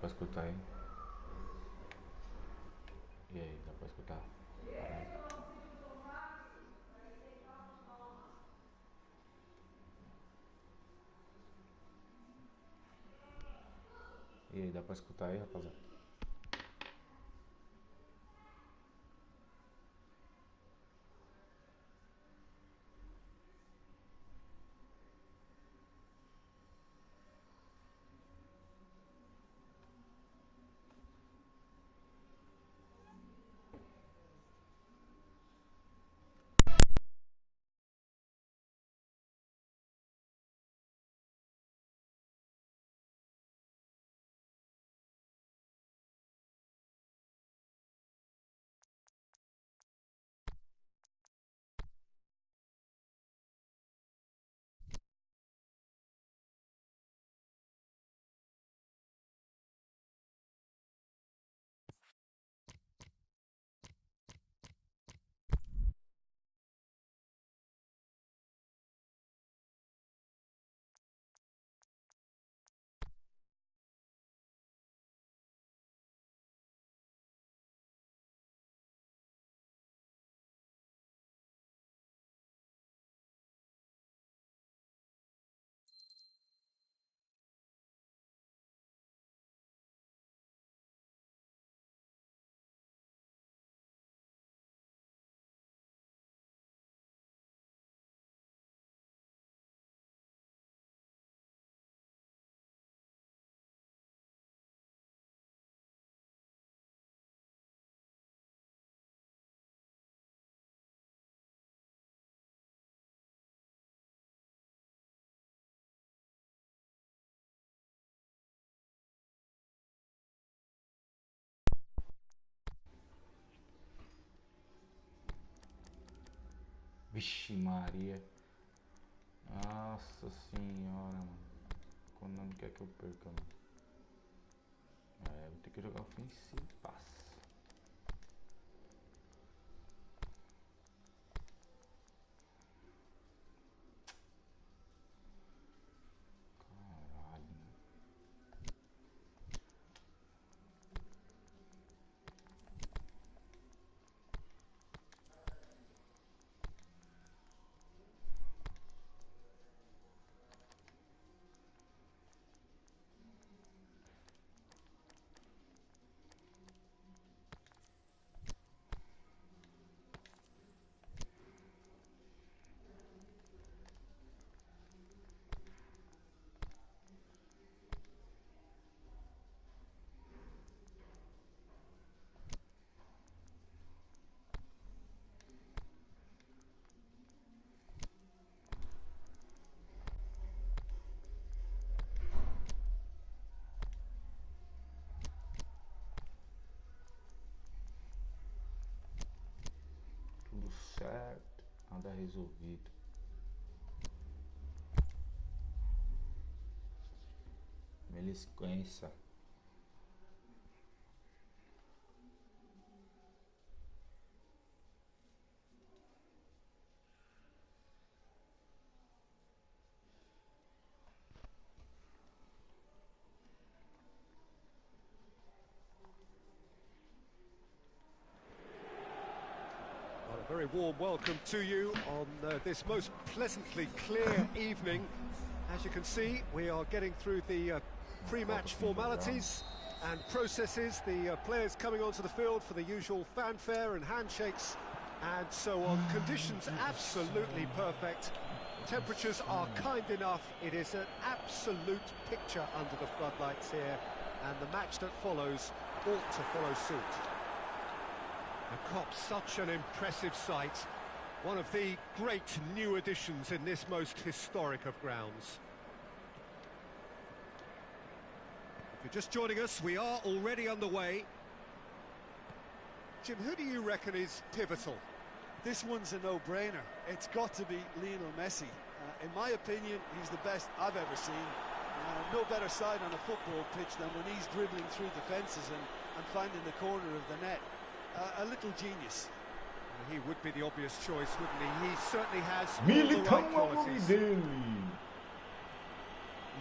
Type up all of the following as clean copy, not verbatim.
escutar aí? E aí, dá pra escutar? E aí, dá pra escutar aí, rapaziada? Vixe Maria. Nossa senhora, mano. Quando não quer que eu perca, mano. Vou ter que jogar ofensivo. Caralho. Tudo certo. Nada resolvido. Melisquência. A very warm welcome to you on this most pleasantly clear evening. As you can see, we are getting through the pre-match formalities and processes, the players coming onto the field for the usual fanfare and handshakes and so on. Conditions absolutely perfect. Temperatures are kind enough. It is an absolute picture under the floodlights here, and the match that follows ought to follow suit. The Cop's such an impressive sight. One of the great new additions in this most historic of grounds. If you're just joining us, we are already underway. Jim, who do you reckon is pivotal? This one's a no-brainer. It's got to be Lionel Messi. In my opinion, he's the best I've ever seen. No better side on a football pitch than when he's dribbling through defences and finding the corner of the net. A little genius. He would be the obvious choice, wouldn't he? He certainly has all the right qualities.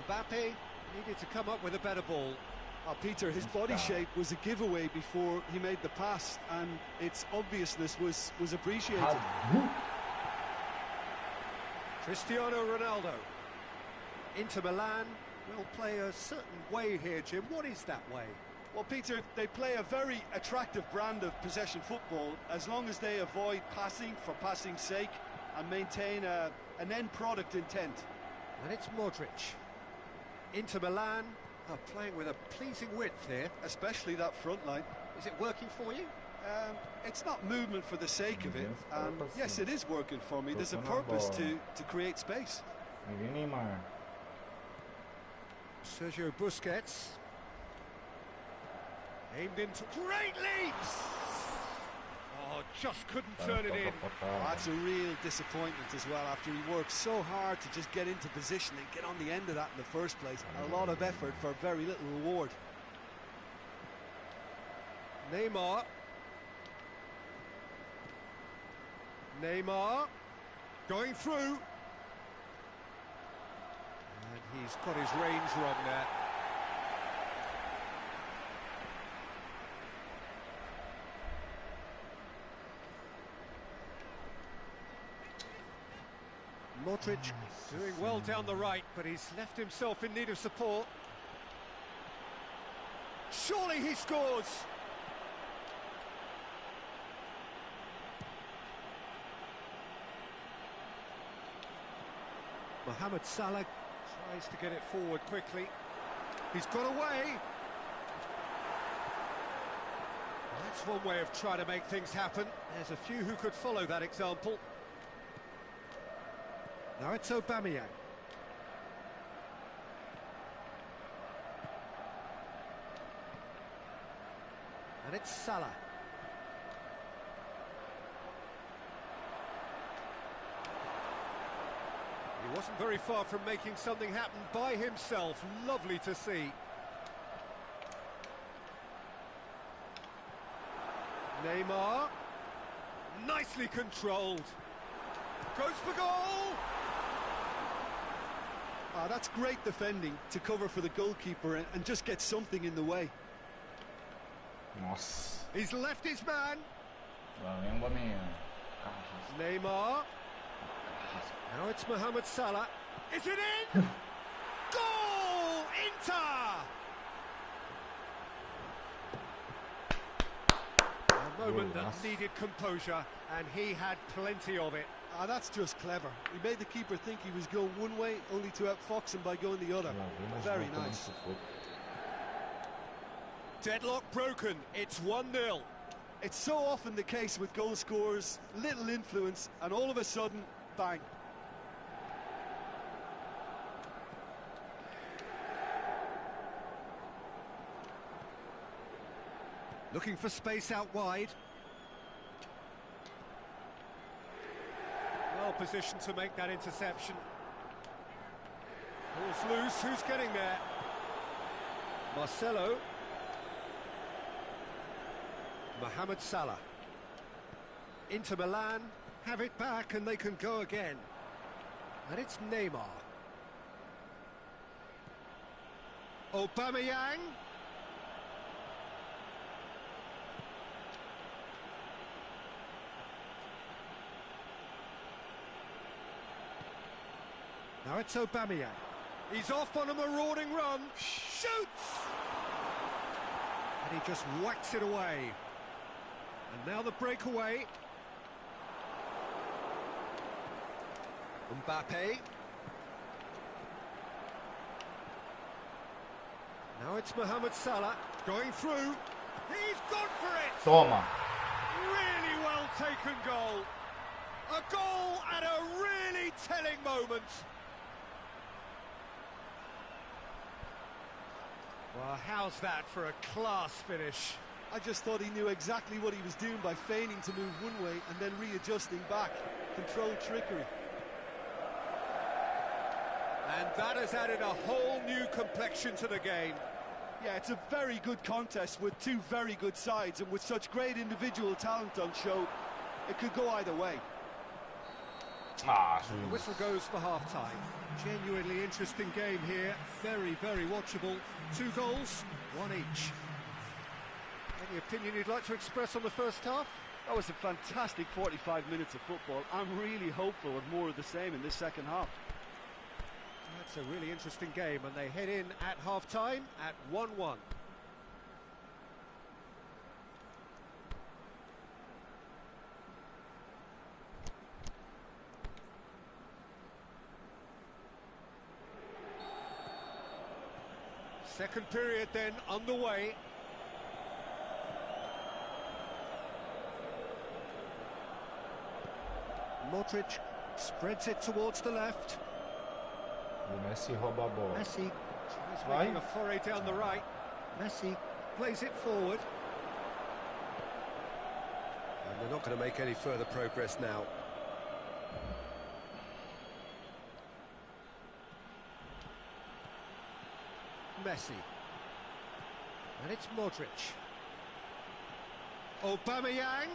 Mbappe needed to come up with a better ball. Peter, his body shape was a giveaway before he made the pass, and its obviousness was appreciated. Cristiano Ronaldo. Inter Milan will play a certain way here, Jim. What is that way? Well, Peter, they play a very attractive brand of possession football as long as they avoid passing for passing's sake and maintain an end product intent. And it's Modric. Inter Milan are playing with a pleasing width here. Especially that front line. Is it working for you? It's not movement for the sake of it. Yes, it is working for me. There's a purpose to create space. Sergio Busquets. Aimed into great leaps! Oh, just couldn't turn it in. That's a real disappointment as well, after he worked so hard to just get into position and get on the end of that in the first place. A lot of effort for very little reward. Neymar. Going through. And he's got his range wrong there. Modric doing well down the right, but he's left himself in need of support. Surely he scores! Mohamed Salah tries to get it forward quickly. He's got away. Well, that's one way of trying to make things happen. There's a few who could follow that example. Now it's Aubameyang. And it's Salah. He wasn't very far from making something happen by himself. Lovely to see. Neymar. Nicely controlled. Goes for goal! That's great defending to cover for the goalkeeper and just get something in the way. Nossa. He's left his man. Neymar. Now it's Mohamed Salah. Is it in? Goal! Inter! A moment that needed composure, and he had plenty of it. That's just clever. He made the keeper think he was going one way, only to outfox him by going the other. Very nice. Deadlock broken. It's 1-0. It's so often the case with goal scorers, little influence, and all of a sudden, bang. Looking for space out wide. Well positioned to make that interception. Ball's loose, who's getting there? Marcelo. Mohamed Salah. Inter Milan have it back and they can go again. And it's Neymar. Aubameyang. Now it's Aubameyang. He's off on a marauding run. Shoots! And he just whacks it away. And now the breakaway. Mbappe. Now it's Mohamed Salah going through. He's gone for it! Toma. Really well taken goal. A goal at a really telling moment. Well, how's that for a class finish? I just thought he knew exactly what he was doing by feigning to move one way and then readjusting back. Controlled trickery. And that has added a whole new complexion to the game. Yeah, it's a very good contest with two very good sides, and with such great individual talent on show, it could go either way. Ah, The juiz. whistle goes for half-time. Genuinely interesting game here. Very, very watchable. 2 goals, 1 each. Any opinion you'd like to express on the first half? That was a fantastic 45 minutes of football. I'm really hopeful of more of the same in this second half. That's a really interesting game, and they head in at half-time at 1-1. Second period then underway. Modric spreads it towards the left. O Messi rouba a bola. Messi tries Vai. making a foray down the right. Messi plays it forward. And they're not going to make any further progress now. Messi. And it's Modric. Aubameyang.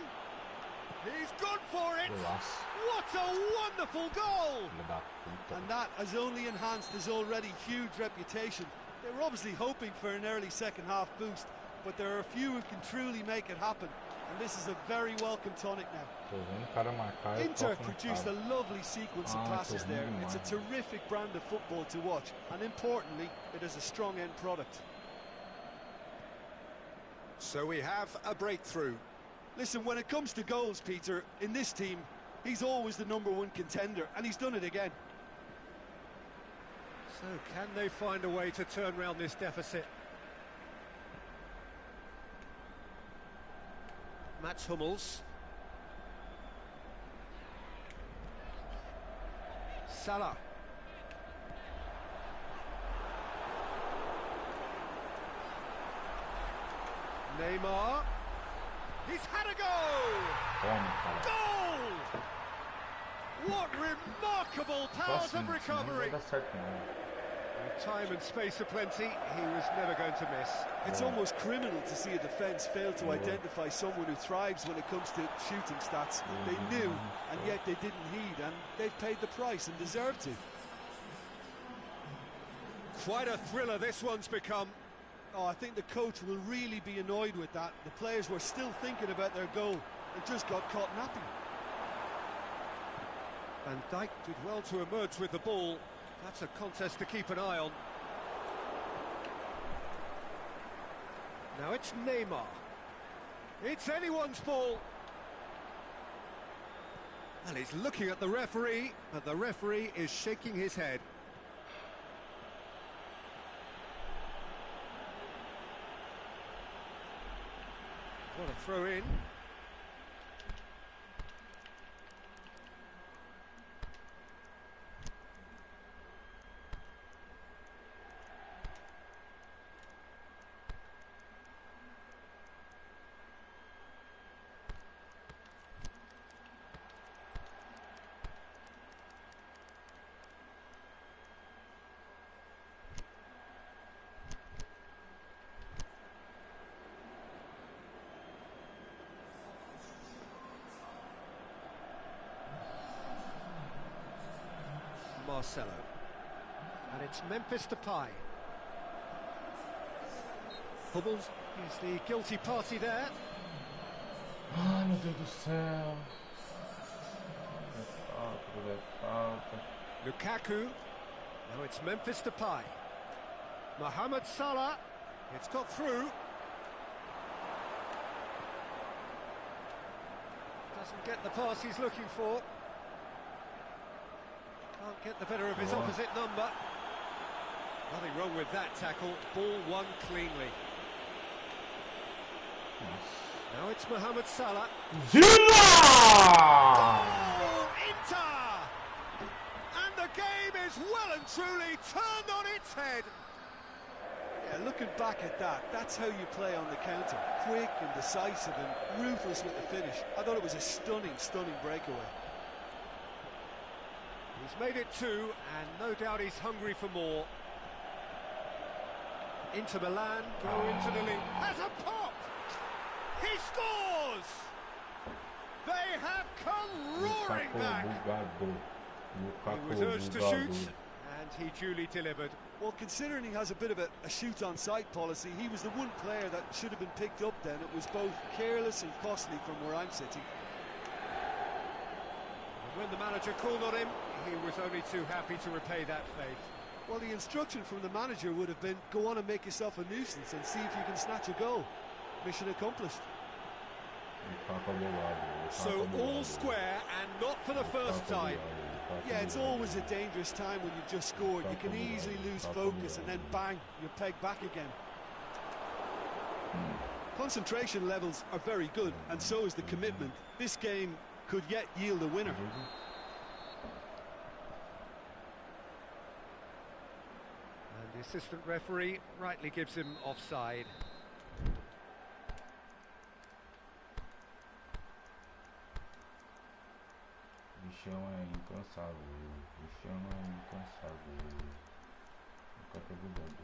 He's gone for it. Golaço. What a wonderful goal! Filha da puta. And that has only enhanced his already huge reputation. They were obviously hoping for an early second half boost, but there are a few who can truly make it happen. And this is a very welcome tonic now. Tô vendo o cara marcar e eu Inter toco no produced a cara. lovely sequence of Ah, passes tô there. vendo It's a demais. terrific brand of football to watch, and importantly, it is a strong end product. So we have a breakthrough. Listen, when it comes to goals, Peter, in this team, he's always the #1 contender, and he's done it again. So can they find a way to turn round this deficit? Mats Hummels. Salah. Neymar. He's had a goal! Toma, cara. Goal! What remarkable Só powers assim, of senão não recovery! vai dar certo não. With time and space aplenty, he was never going to miss. It's Yeah. almost criminal to see a defence fail to identify someone who thrives when it comes to shooting stats. They knew, and yet they didn't heed, and they've paid the price and deserve to. Quite a thriller this one's become. Oh, I think the coach will really be annoyed with that. The players were still thinking about their goal and just got caught napping. Van Dijk did well to emerge with the ball. That's a contest to keep an eye on. Now it's Neymar. It's anyone's ball. And he's looking at the referee, but the referee is shaking his head. What a throw in. Marcelo. And it's Memphis Depay. Hummels is the guilty party there. Ai, meu Deus do céu. É falta. Lukaku. Now it's Memphis Depay. Mohamed Salah. It's got through. Doesn't get the pass he's looking for. Can't get the better of his Oh. opposite number. Nothing wrong with that tackle. Ball won cleanly. Now it's Mohamed Salah. Zila! Oh, Inter! And the game is well and truly turned on its head. Yeah, looking back at that, that's how you play on the counter. Quick and decisive and ruthless with the finish. I thought it was a stunning, stunning breakaway. He's made it 2, and no doubt he's hungry for more. Inter Milan go into the lead. Has a pop! He scores! They have come roaring back. Bugado. He was urged to shoot, and he duly delivered. Well, considering he has a bit of a shoot-on-sight policy, he was the one player that should have been picked up then. It was both careless and costly from where I'm sitting. And when the manager called on him, he was only too happy to repay that faith. Well, the instruction from the manager would have been, go on and make yourself a nuisance and see if you can snatch a goal. Mission accomplished. So all square, and not for the first time. Yeah, it's always a dangerous time when you've just scored. You can easily lose focus and then bang, you're pegged back again. Concentration levels are very good, and so is the commitment. This game could yet yield a winner. And the assistant referee rightly gives him offside. Bichão é incansável, bichão é incansável, nunca teve dado.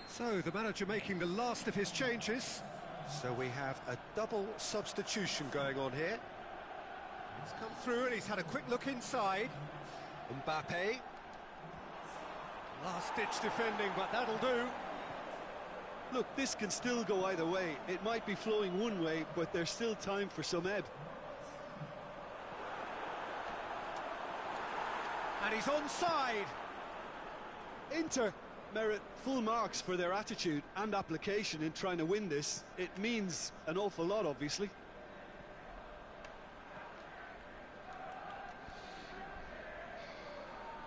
So the manager making the last of his changes. So we have a double substitution going on here. He's come through and he's had a quick look inside. Mbappe. Last-ditch defending, but that'll do. Look, this can still go either way. It might be flowing one way, but there's still time for some ebb. And he's onside. Inter merit full marks for their attitude and application in trying to win this. It means an awful lot, obviously.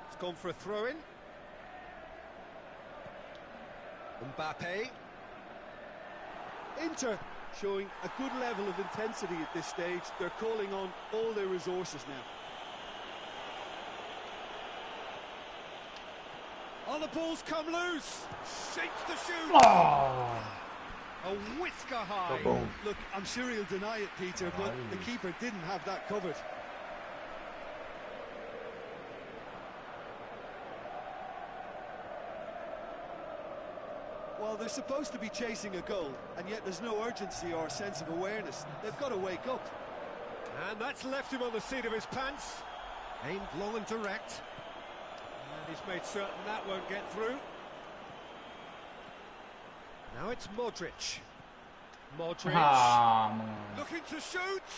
It's gone for a throw-in. Mbappe. Inter showing a good level of intensity at this stage. They're calling on all their resources now. Oh, the ball's come loose. Shapes to shoot. Oh. A whisker high. Look, I'm sure he'll deny it, Peter, but the keeper didn't have that covered. Well, they're supposed to be chasing a goal, and yet there's no urgency or sense of awareness. They've got to wake up. And that's left him on the seat of his pants. Aimed long and direct. And he's made certain that won't get through. Now it's Modric. Modric. Looking to shoot.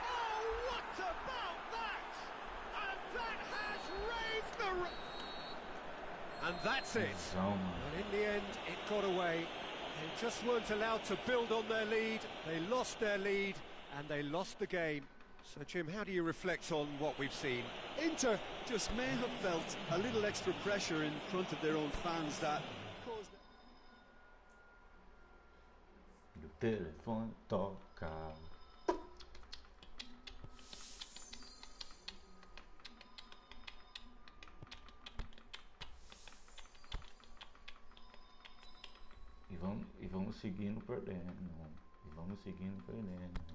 Oh, what about that? And that has raised the... And that's it. And in the end, it got away. They just weren't allowed to build on their lead. They lost their lead, and they lost the game. So, Jim, how do you reflect on what we've seen? Inter just may have felt a little extra pressure in front of their own fans that caused O telefone toca. E vamos seguindo perdendo. E vamos seguindo perdendo.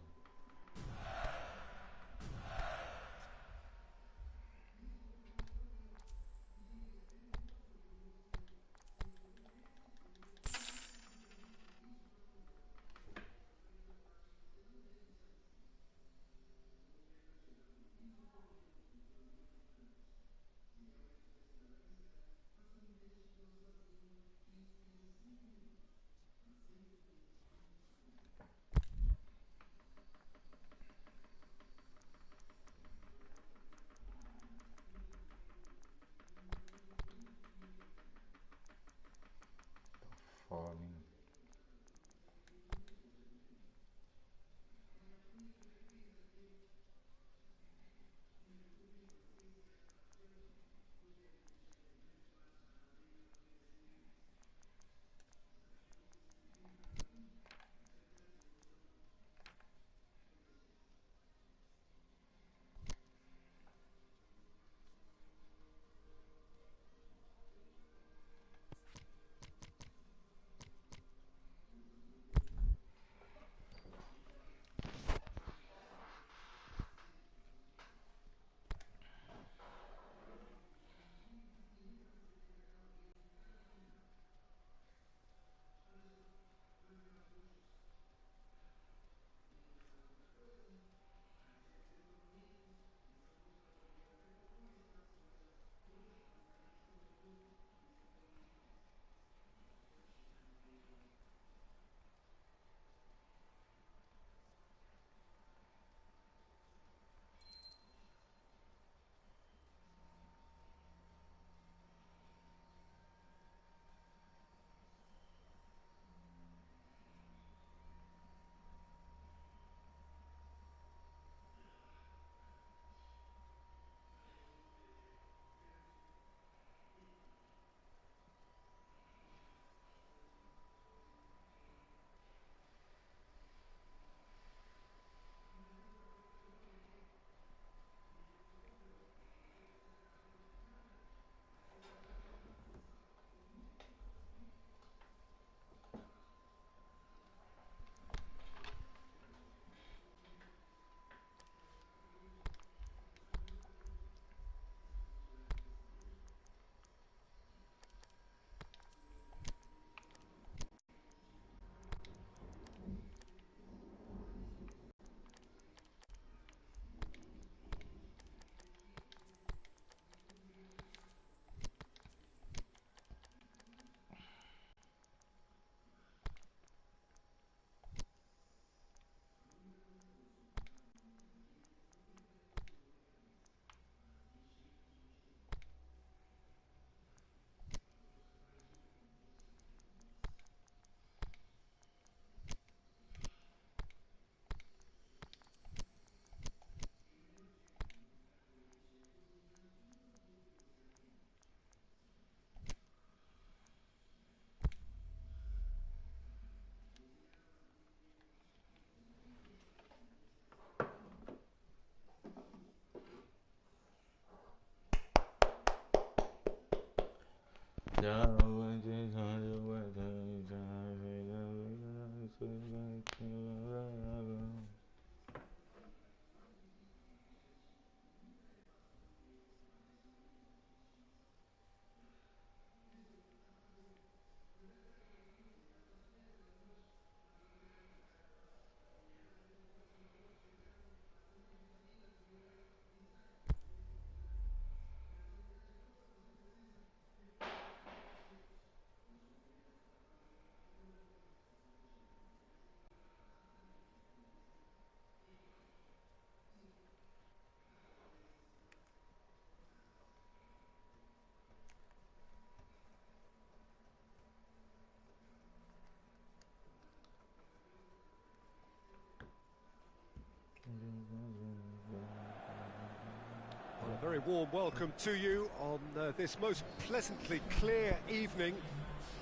Well, a very warm welcome to you on this most pleasantly clear evening.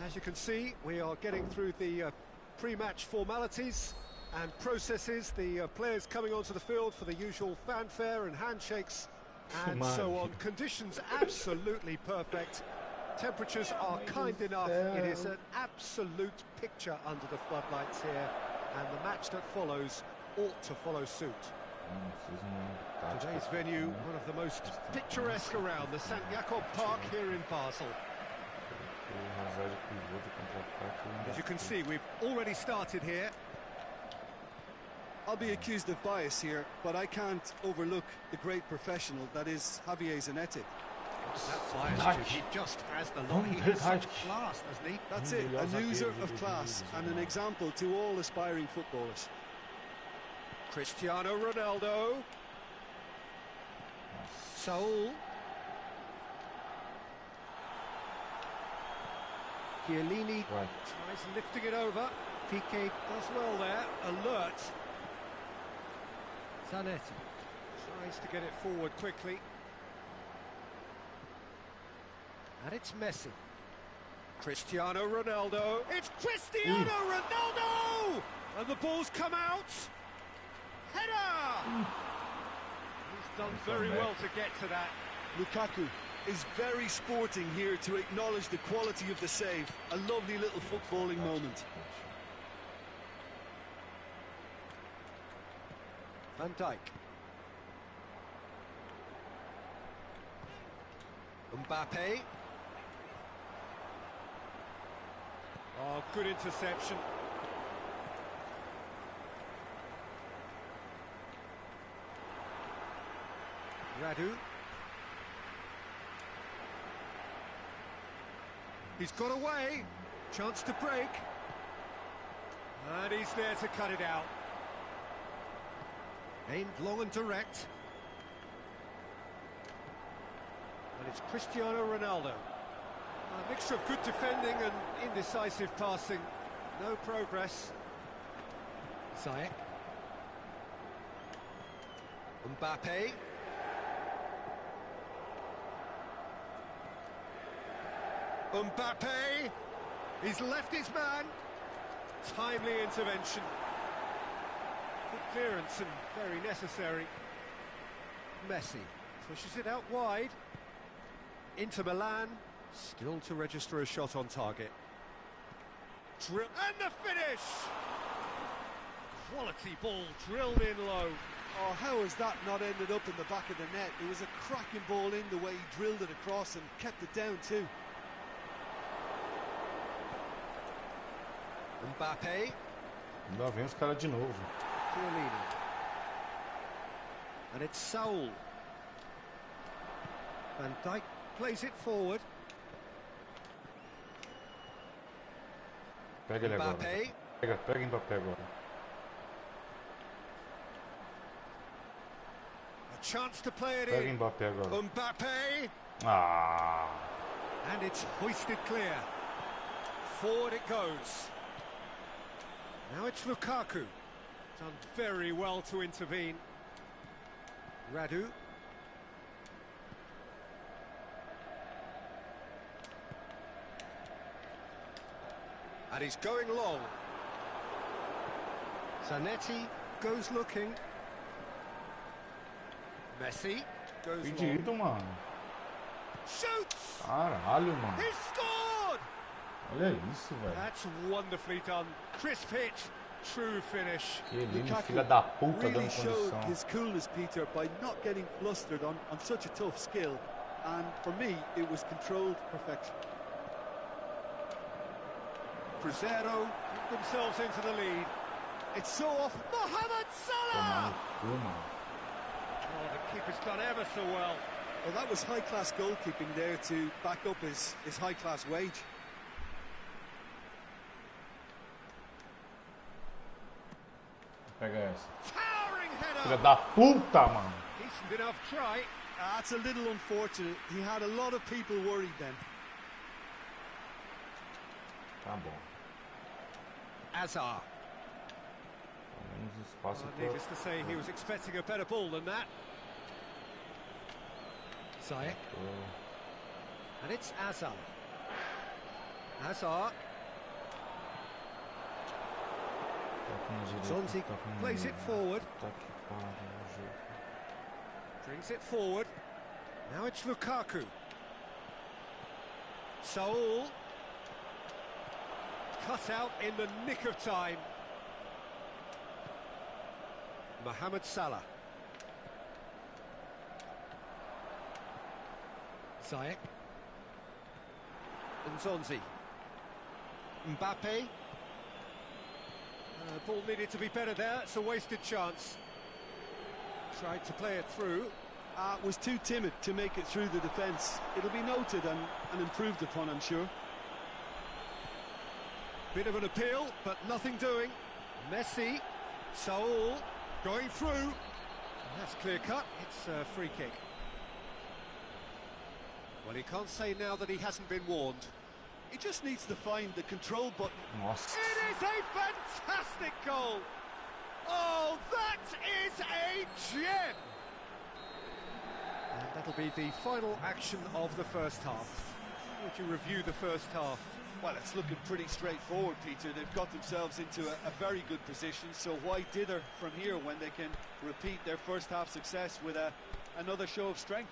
As you can see, we are getting through the pre-match formalities and processes. The players coming onto the field for the usual fanfare and handshakes and so on. Conditions absolutely perfect. Temperatures are kind enough. It is an absolute picture under the floodlights here, and the match that follows ought to follow suit. Today's venue, one of the most picturesque around, the St. Jakob Park here in Basel. As you can see, we've already started here. I'll be accused of bias here, but I can't overlook the great professional that is Javier Zanetti. That bias, he just has the look. He has such class, doesn't he? That's it, a loser of class and an example to all aspiring footballers. Cristiano Ronaldo. Saul. Chiellini tries lifting it over. Piqué does well there. Alert. Zanetti tries to get it forward quickly. And it's Messi. Cristiano Ronaldo. It's Cristiano Ronaldo! And the ball's come out. Header! He's done very well to get to that. Lukaku is very sporting here to acknowledge the quality of the save. A lovely little footballing moment. Van Dijk. Mbappe. Oh, good interception. Radu. He's got away. Chance to break. And he's there to cut it out. Aimed long and direct. And it's Cristiano Ronaldo. A mixture of good defending and indecisive passing. No progress. Ziyech. Mbappe. Mbappe. He's left his man. Timely intervention. Good clearance and very necessary. Messi pushes it out wide. Inter Milan, still to register a shot on target. And the finish! Quality ball drilled in low. Oh, how has that not ended up in the back of the net? It was a cracking ball in the way he drilled it across and kept it down too. Mbappe. Lá vem os caras de novo. Chiellini. And it's Saul. Van Dijk plays it forward. Pega ele agora. Mbappe. Pega Mbappé agora. A chance to play it Pega in. Mbappé agora. Mbappe. Ah! And it's hoisted clear. Forward it goes. Now it's Lukaku. Done very well to intervene. Radu. And he's going long. Zanetti goes looking. Messi goes long. Pedido, mano. Shoots! Caralho, mano. He scored! Olha isso, velho. That's wonderfully done. Crisp hit, true finish. Que lindo, Lukaku filha da puta, really dando showed condição. his coolness, Peter, by not getting flustered on such a tough skill. And for me, it was controlled perfection. Cruzeiro put themselves into the lead. It's so often... Mohamed Tomar Salah! no cu, mano. Oh, the keeper's done ever so well. Well, that was high-class goalkeeping there to back up his high-class wage. Pega essa. Towering Filha header! da puta, mano. Decent enough try. That's a little unfortunate. He had a lot of people worried then. Tá bom. Azar. Pelo menos espaço pra... Needless to say, he was expecting a better ball than that. Ziyech. And it's Azar. Azar. Zonzi plays it forward. Brings it forward. Now it's Lukaku. Saul. Cut out in the nick of time. Mohamed Salah. Ziyech. And Zonzi. Mbappe. Ball needed to be better there. It's a wasted chance. Tried to play it through. Was too timid to make it through the defence. It'll be noted and improved upon, I'm sure. Bit of an appeal, but nothing doing. Messi, Saul, going through. That's clear cut. It's a free kick. Well, he can't say now that he hasn't been warned. He just needs to find the control button. Nossa. It is a fantastic goal. Oh, that is a gem. And that'll be the final action of the first half. How would you review the first half? Well, it's looking pretty straightforward, Peter. They've got themselves into a very good position, so why dither from here when they can repeat their first half success with another show of strength?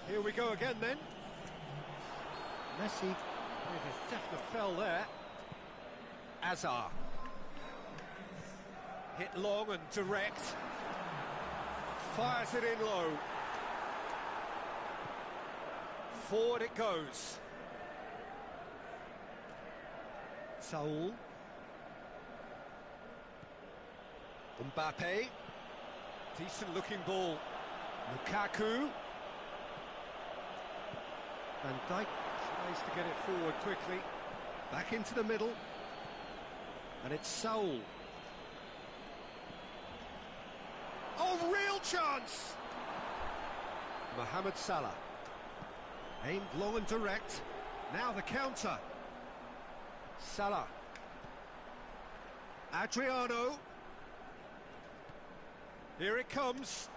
Here we go again then. Messi, with a definite fell there. Azar. Hit long and direct. Fires it in low. Forward it goes. Saul. Mbappe. Decent looking ball. Lukaku. Van Dijk tries to get it forward quickly. Back into the middle. And it's Saul. Oh, real chance! Mohamed Salah. Aimed low and direct. Now the counter. Salah. Adriano. Here it comes.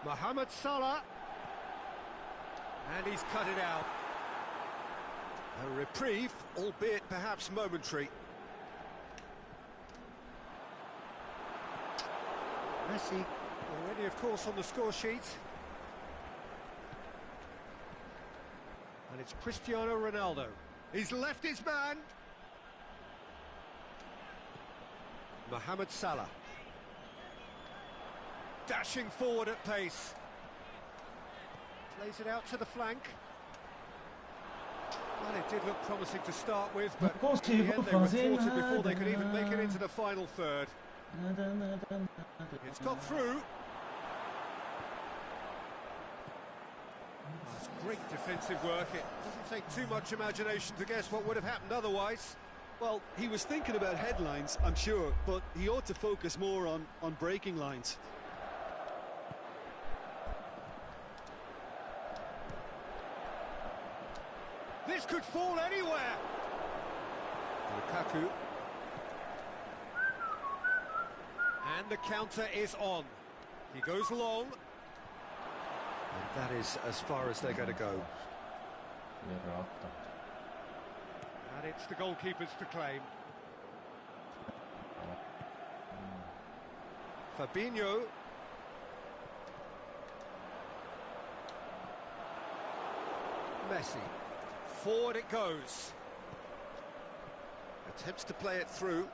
Mohamed Salah. And he's cut it out. A reprieve, albeit perhaps momentary. Messi already, of course, on the score sheet. And it's Cristiano Ronaldo. He's left his man. Mohamed Salah. Dashing forward at pace. Plays it out to the flank. Well, it did look promising to start with, but in the end they were thwarted before they could even make it into the final third. It's got through. That's great defensive work. It doesn't take too much imagination to guess what would have happened otherwise. Well, he was thinking about headlines, I'm sure, but he ought to focus more on breaking lines. This could fall anywhere. Lukaku. And the counter is on. He goes long. And that is as far as they're going to go. Derrota. And it's the goalkeepers to claim. Fabinho. Messi. Forward it goes. Attempts to play it through.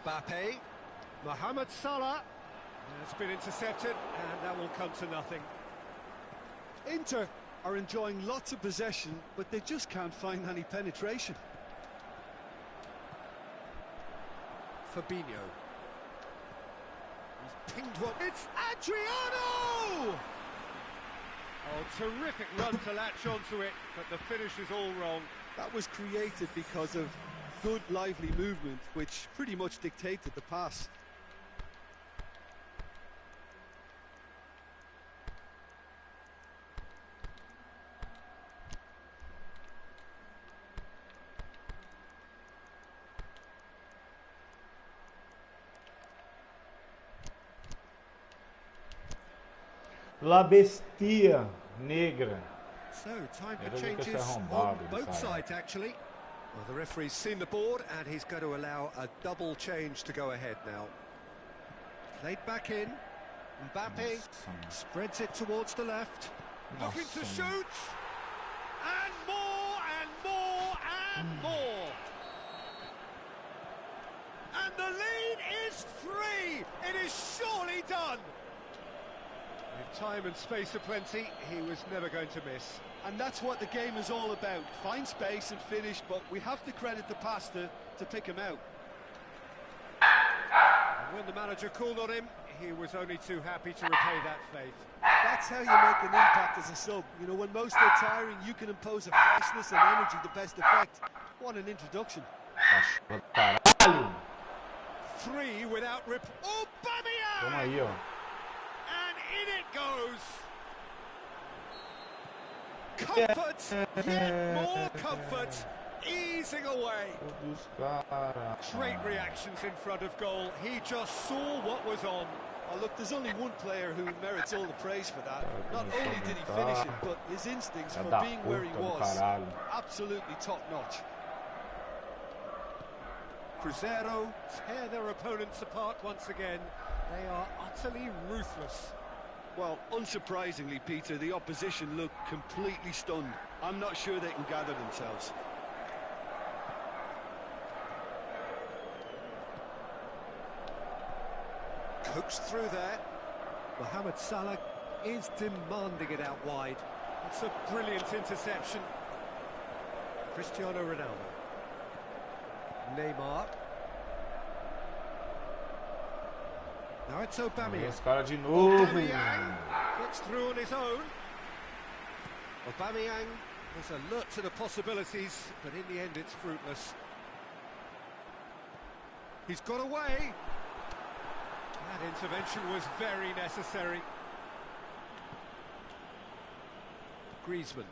Mbappe. Mohamed Salah. It's been intercepted, and that will come to nothing. Inter are enjoying lots of possession, but they just can't find any penetration. Fabinho. He's pinged one. It's Adriano! Oh, terrific run to latch onto it, but the finish is all wrong. That was created because of good, lively movement, which pretty much dictated the pass. La Bestia Negra. So, time Era for do que changes ser on arrombado, ele both sabe. sides, actually. Well, the referee's seen the board, and he's going to allow a double change to go ahead now. Played back in. Mbappe Nossa, spreads it towards the left. Looking to Nossa, shoot. And more, and more, and more. And the lead is 3. It is surely done. With time and space aplenty, he was never going to miss. And that's what the game is all about. Find space and finish, but we have to credit the passer to pick him out. And when the manager called on him, he was only too happy to repay that faith. That's how you make an impact as a sub. You know, when most are tiring, you can impose a freshness and energy to best effect. What an introduction. cachorro do caralho. 3 without rip. Oh, Toma Bamia! aí, ó. And in it goes. Comfort, yet more comfort, easing away. Dos caras. Great reactions in front of goal. He just saw what was on. Oh, look, there's only one player who merits all the praise for that. Not only did he finish it, but his instincts for Da being where he puta do was, caralho. absolutely top-notch. Cruzeiro tear their opponents apart once again. They are utterly ruthless. Well, unsurprisingly, Peter, the opposition look completely stunned. I'm not sure they can gather themselves. Coaxed through there. Mohamed Salah is demanding it out wide. It's a brilliant interception. Cristiano Ronaldo. Neymar. Now it's Aubameyang. Esse cara de novo. Aubameyang gets through on his own. Aubameyang was alert to the possibilities, but in the end it's fruitless. He's got away. That intervention was very necessary. Griezmann.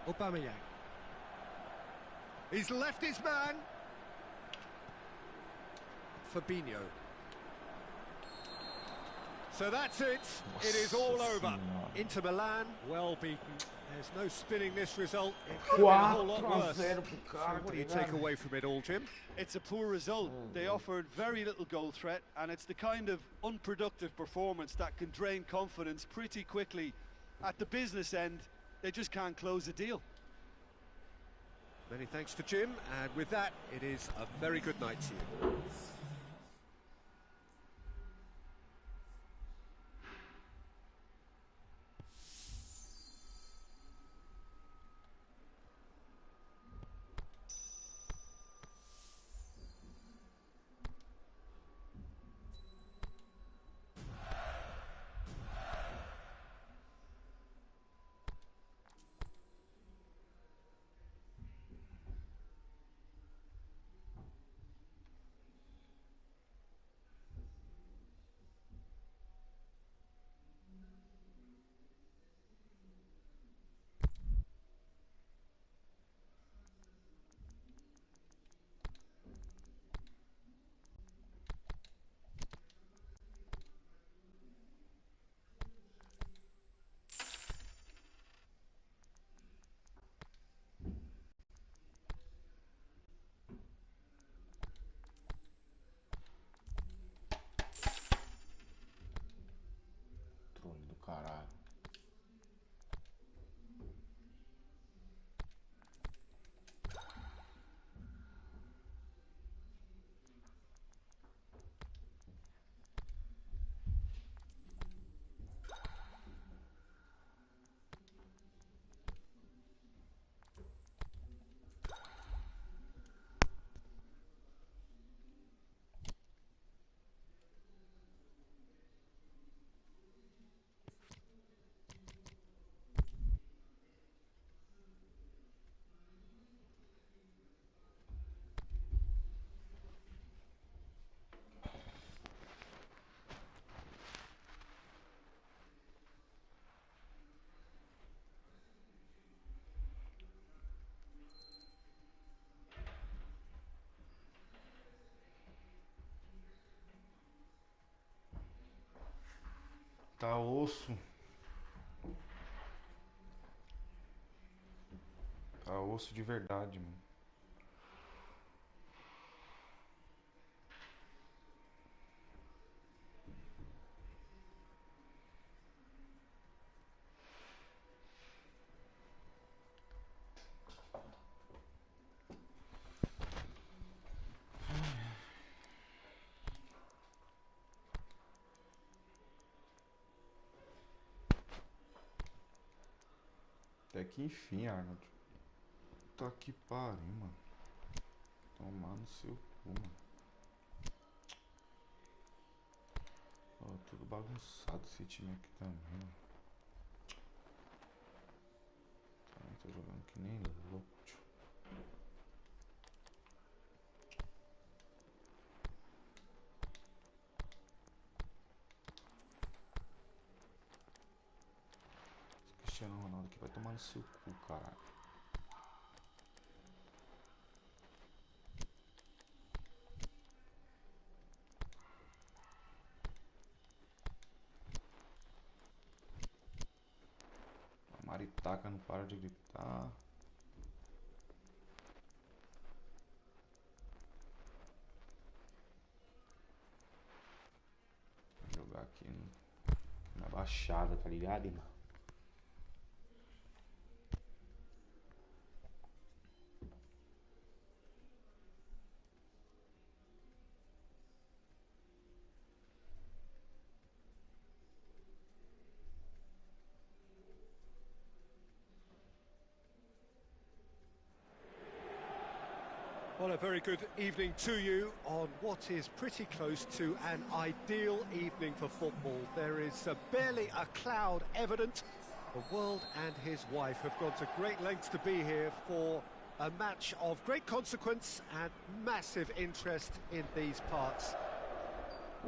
Aubameyang. He's left his man. Fabinho. So that's it. It is all over. Inter Milan, well beaten. There's no spinning this result. It could have been a whole lot 4 a worse. 0 pro So cara, what do tá you take ligado? away from it all, Jim? It's a poor result. They offered very little goal threat, and it's the kind of unproductive performance that can drain confidence pretty quickly. At the business end, they just can't close the deal. Many thanks to Jim, and with that, it is a very good night to you. caralho. Tá osso. Tá osso de verdade, mano. Até que enfim, Arnold. Tá que pariu, mano. Tomar no seu cu, mano. Ó, tudo bagunçado esse time aqui também, mano. Também tô jogando que nem louco, tio. Esse Cristiano Ronaldo aqui vai tomar no seu cu, caralho. A maritaca não para de gritar. Vou jogar aqui na baixada, tá ligado, irmão? Well, a very good evening to you on what is pretty close to an ideal evening for football. There is barely a cloud evident. The world and his wife have gone to great lengths to be here for a match of great consequence and massive interest in these parts.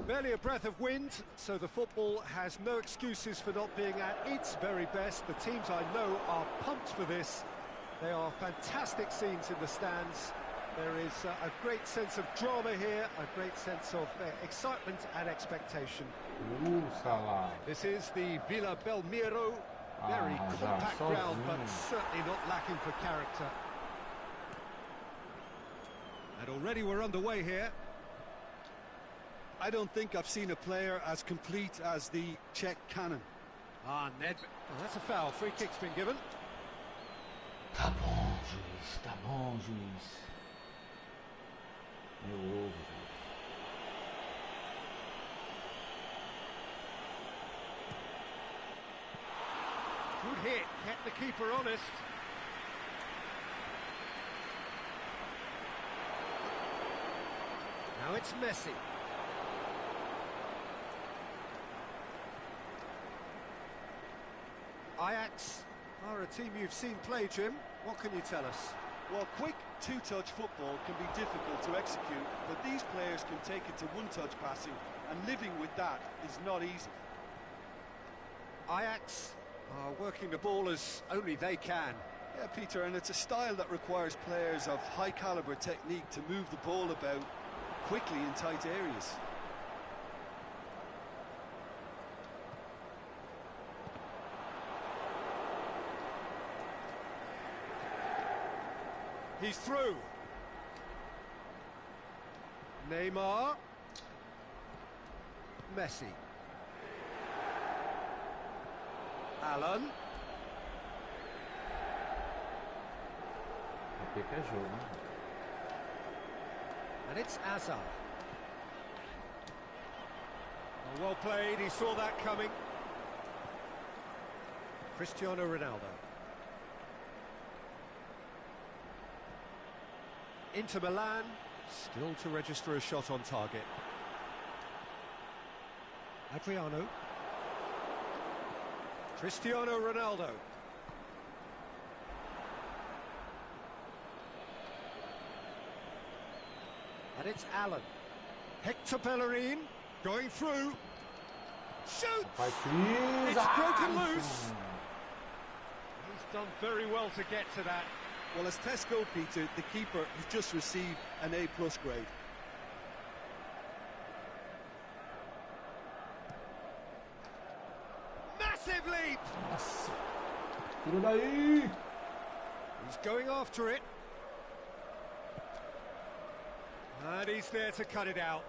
Barely a breath of wind, so the football has no excuses for not being at its very best. The teams I know are pumped for this. They are fantastic scenes in the stands. There is a great sense of drama here, a great sense of excitement and expectation. Salah. This is the Villa Belmiro. Very compact ground, but certainly not lacking for character. And already we're underway here. I don't think I've seen a player as complete as the Czech cannon. Ned. Oh, that's a foul. Free kick's been given. Tá bom, juiz. Tá bom, juiz. Meu ovo, juiz. Good hit. Kept the keeper honest. Now it's Messi. Ajax are a team you've seen play, Jim. What can you tell us? Well, quick two-touch football can be difficult to execute, but these players can take it to one-touch passing, and living with that is not easy. Ajax are working the ball as only they can. Yeah, Peter, and it's a style that requires players of high-caliber technique to move the ball about quickly in tight areas. He's through. Neymar. Messi. Alan. Pique é jogo, né? And it's Azar. Well played, he saw that coming. Cristiano Ronaldo. Inter Milan, still to register a shot on target. Adriano. Cristiano Ronaldo. And it's Alan. Hector Bellerin going through. Shoots! It's broken loose. He's done very well to get to that. Well, as Tesco, Peter, the keeper has just received an A+ grade. Massive leap! Nossa. Tira daí! He's going after it. And he's there to cut it out.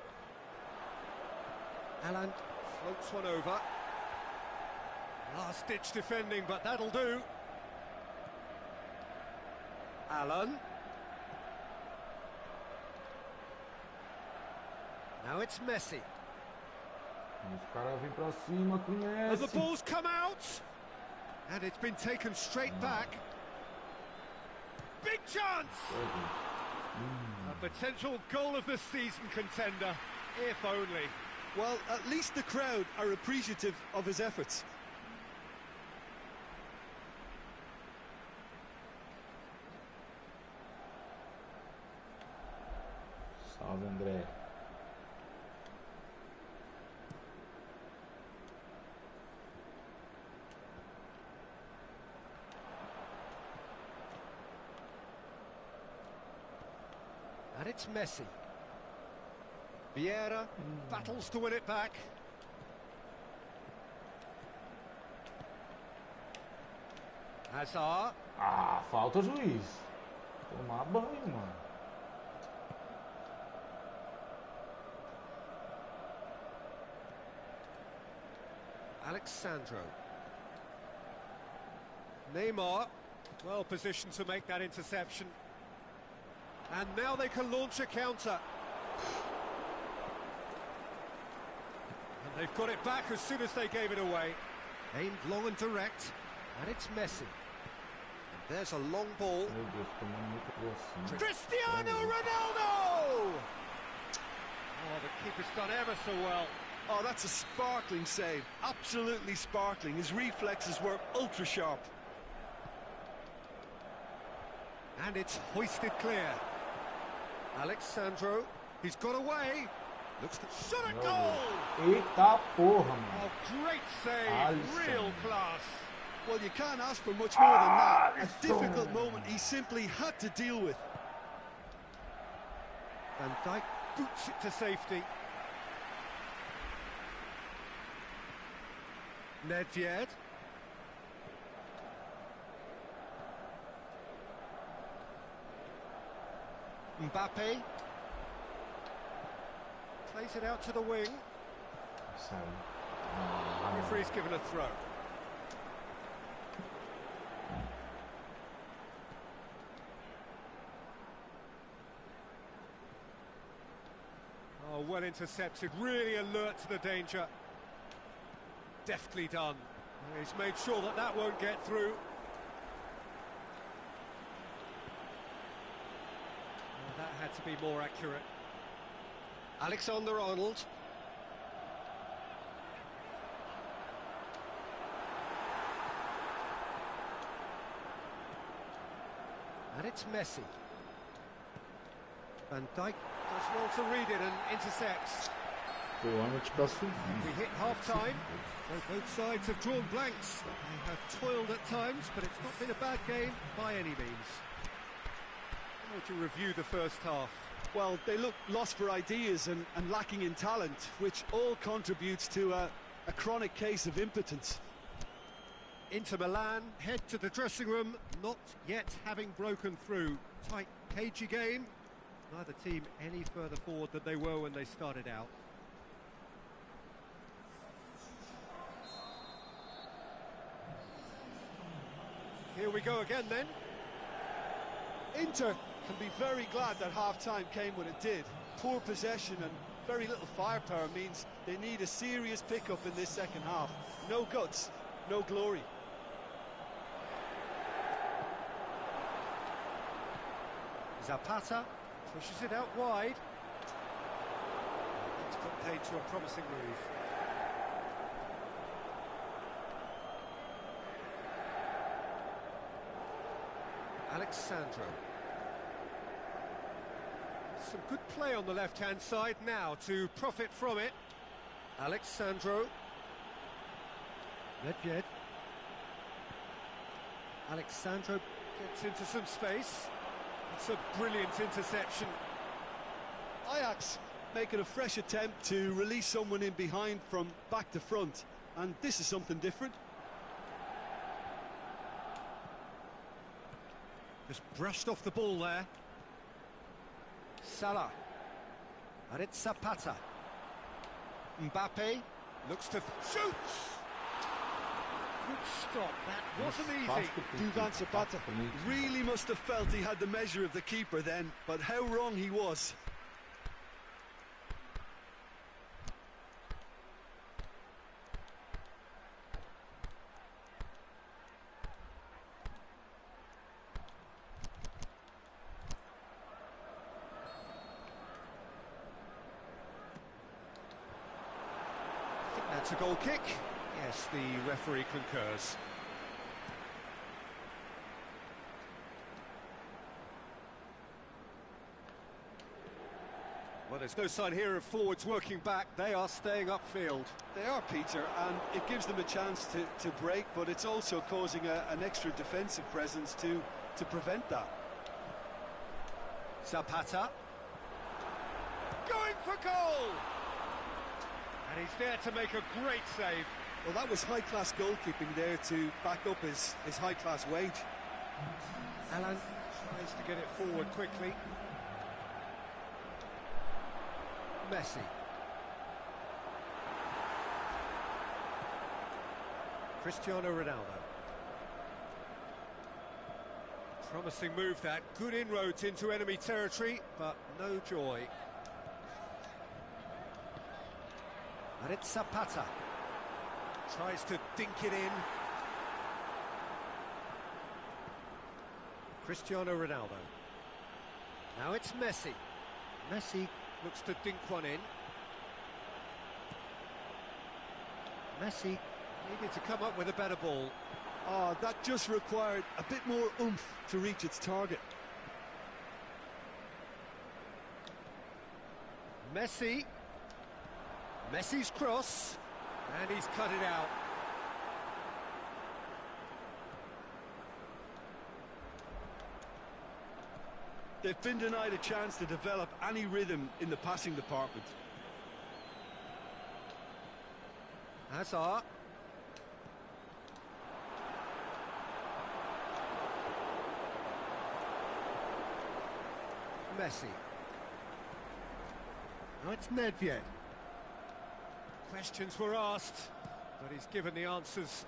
Alan floats one over. Last-ditch defending, but that'll do. Alan. Now it's Messi. Os caras vêm pra cima com And the Messi. ball's come out. And it's been taken straight back. Big chance! A potential goal of the season contender, if only. Well, at least the crowd are appreciative of his efforts. Salve, André. And it's Messi. Vieira battles to win it back. Hazard. Ah, falta juiz. Tomar banho, mano. Alexandro. Neymar, well positioned to make that interception. And now they can launch a counter. And they've got it back as soon as they gave it away. Aimed long and direct, and it's Messi. And there's a long ball. Meu Deus, tomando muito gol assim. Cristiano Ronaldo! Oh, the keeper's done ever so well. Oh, that's a sparkling save. Absolutely sparkling. His reflexes were ultra sharp. And it's hoisted clear. Alexandro, he's got away. Looks to shot a goal! Eita porra, mano. Oh, great save, Alisson. real class. Well, you can't ask for much more than that. A difficult moment he simply had to deal with. Van Dijk boots it to safety. Nedved. Mbappe. Plays it out to the wing. Sai. Referee's given a throw. Oh, well intercepted, really alert to the danger. Deftly done. He's made sure that that won't get through. Oh, that had to be more accurate. Alexander-Arnold. And it's Messi. Van Dijk does well to read it and intercepts. O ano tá subindo. We hit half-time, so both sides have drawn blanks. They have toiled at times, but it's not been a bad game by any means. How would you review the first half? Well, they look lost for ideas and lacking in talent, which all contributes to a chronic case of impotence. Inter Milan head to the dressing room, not yet having broken through. Tight, cagey game. Neither team any further forward than they were when they started out. Here we go again then. Inter can be very glad that half-time came when it did. Poor possession and very little firepower means they need a serious pickup in this second half. No guts, no glory. Zapata pushes it out wide. It's put paid to a promising move. Alexandro. Some good play on the left-hand side now to profit from it. Alexandro. Nedved. Alexandro gets into some space. It's a brilliant interception. Ajax making a fresh attempt to release someone in behind from back to front, and this is something different. Just brushed off the ball there. Salah. And it's Zapata. Mbappe looks to shoot. Good stop. That wasn't easy. Duvan Zapata really must have felt he had the measure of the keeper then, but how wrong he was. That's a goal kick. Yes, the referee concurs. Well, there's no sign here of forwards working back. They are staying upfield. They are, Peter, and it gives them a chance to break, but it's also causing an extra defensive presence to prevent that. Zapata. Going for goal! And he's there to make a great save. Well, that was high-class goalkeeping there to back up his high-class wage. Alan tries to get it forward quickly. Messi. Cristiano Ronaldo. Promising move that. Good inroads into enemy territory, but no joy. And it's Zapata. Tries to dink it in. Cristiano Ronaldo. Now it's Messi. Messi looks to dink one in. Messi needed to come up with a better ball. Oh, that just required a bit more oomph to reach its target. Messi. Messi's cross. And he's cut it out. They've been denied a chance to develop any rhythm in the passing department. Hazard. Messi. Now it's Nedved. Questions were asked, but he's given the answers.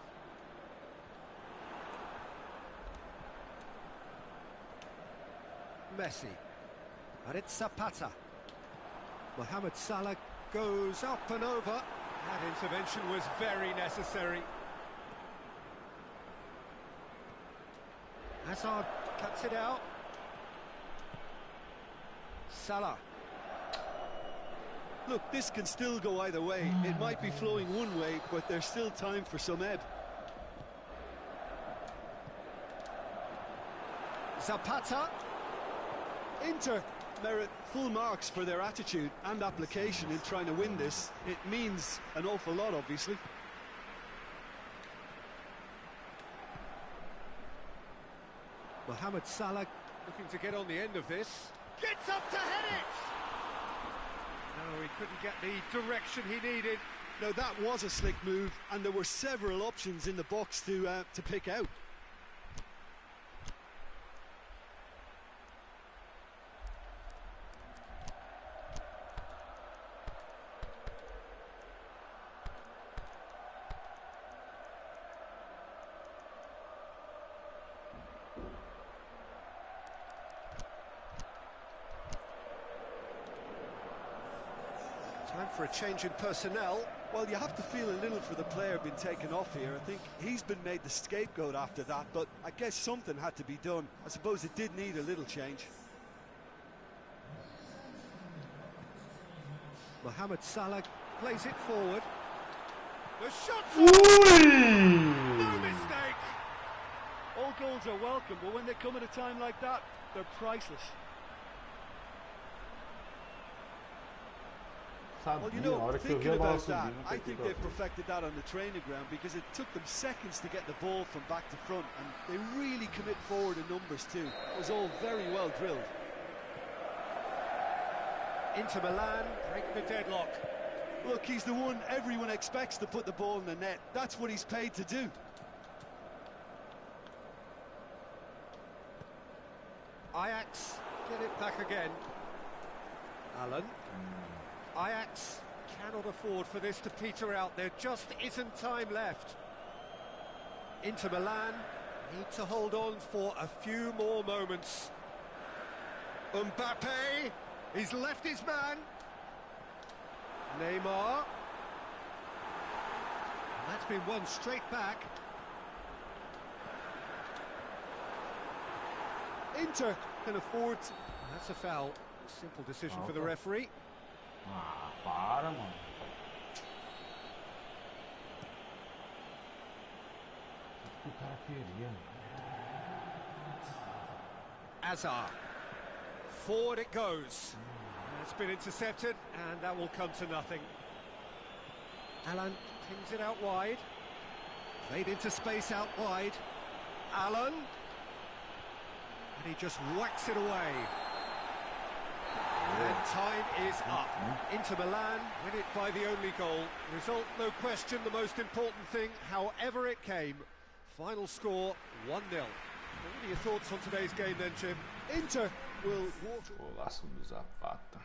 Messi. And it's Zapata. Mohamed Salah goes up and over. That intervention was very necessary. Hazard cuts it out. Salah. Look, this can still go either way. It might be flowing one way, but there's still time for some ebb. Zapata. Inter merit full marks for their attitude and application in trying to win this. It means an awful lot, obviously. Mohamed Salah looking to get on the end of this. Gets up to head it! No, he couldn't get the direction he needed. Now that was a slick move, and there were several options in the box to pick out. Time for a change in personnel. Well, you have to feel a little for the player being taken off here. I think he's been made the scapegoat after that, but I guess something had to be done. I suppose it did need a little change. Mohamed Salah plays it forward. The shot's no mistake. All goals are welcome, but when they come at a time like that, they're priceless. Well, you know, thinking about that, I think they've perfected that on the training ground, because it took them seconds to get the ball from back to front, and they really commit forward in numbers too. It was all very well drilled. Inter Milan break the deadlock. Look, he's the one everyone expects to put the ball in the net. That's what he's paid to do. Ajax get it back again. Alan. Ajax cannot afford for this to peter out. There just isn't time left. Inter Milan need to hold on for a few more moments. Mbappe, he's left his man. Neymar. And that's been won straight back. Inter can afford to... That's a foul. Simple decision for the referee. Ah, para, mano. O que o cara queria, Azar. Forward it goes. It's been intercepted, and that will come to nothing. Alan pings it out wide. Played into space out wide. Alan. And he just whacks it away. And time is up. Inter Milan win it by the only goal. Result, no question, the most important thing, however it came. Final score, 1-0. What are your thoughts on today's game then, Jim? Inter will walk... Golaço do Zapata.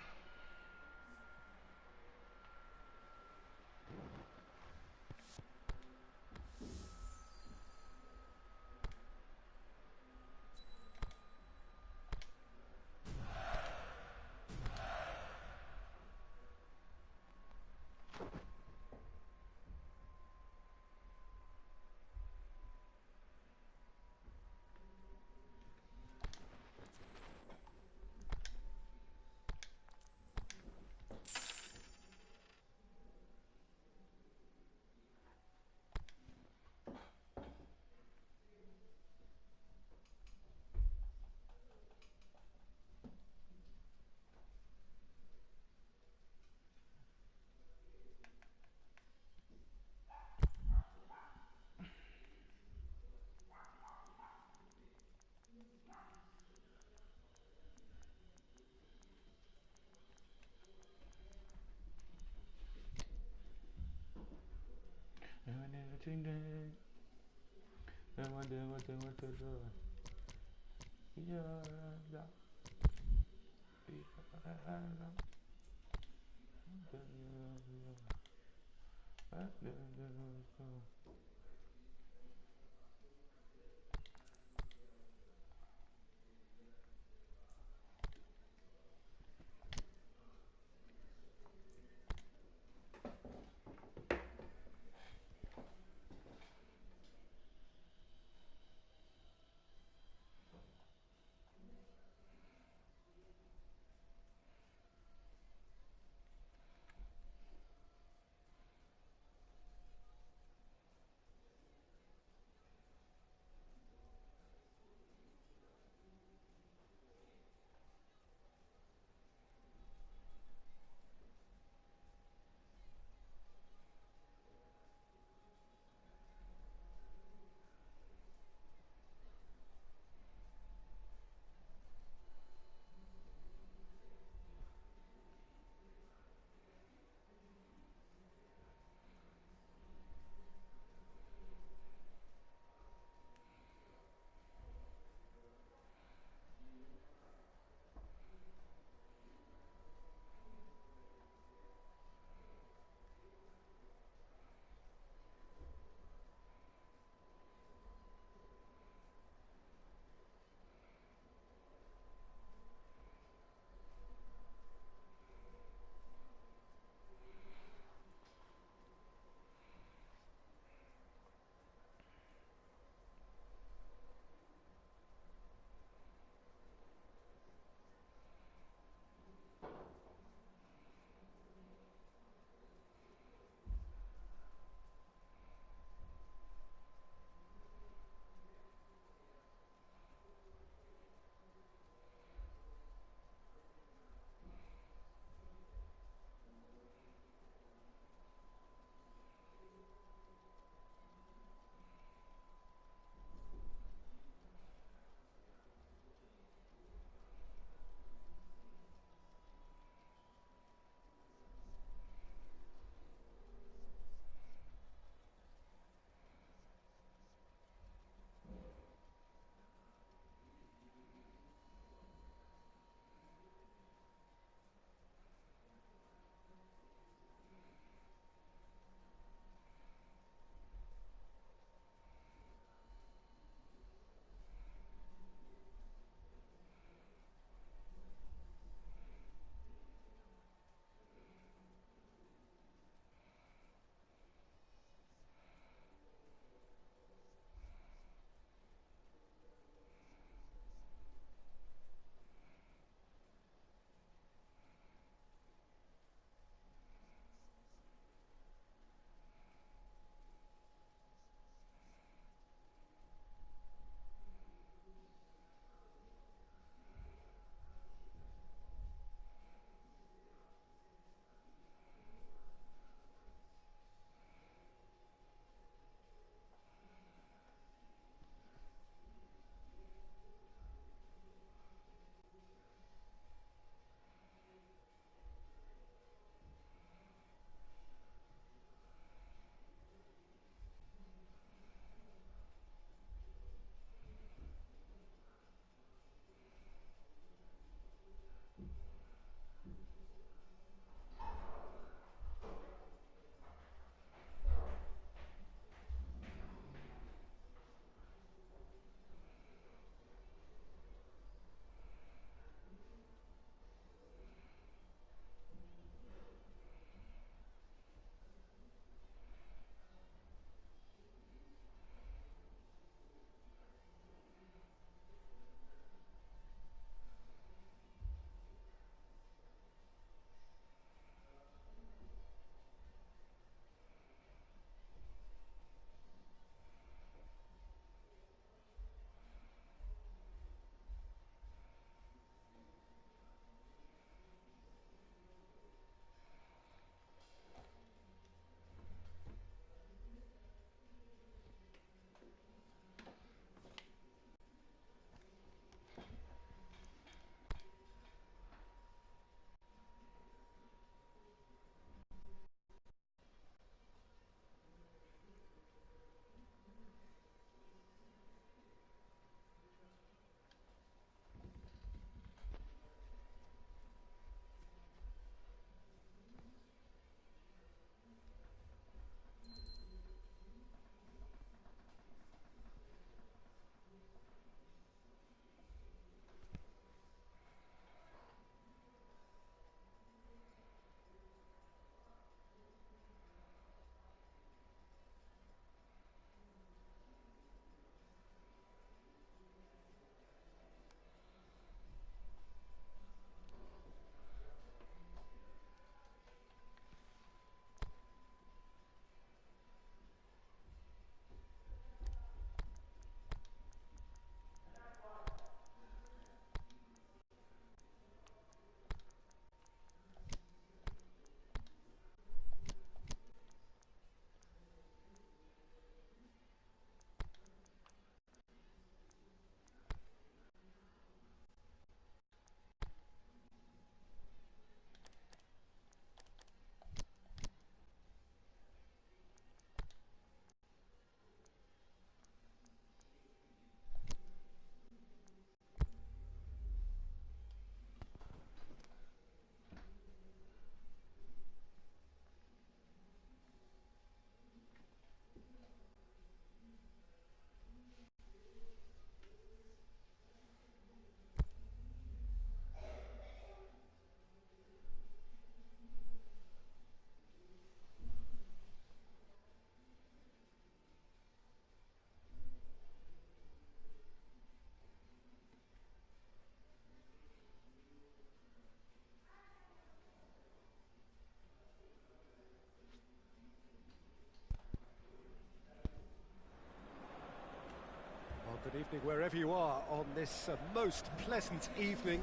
Good evening wherever you are on this most pleasant evening.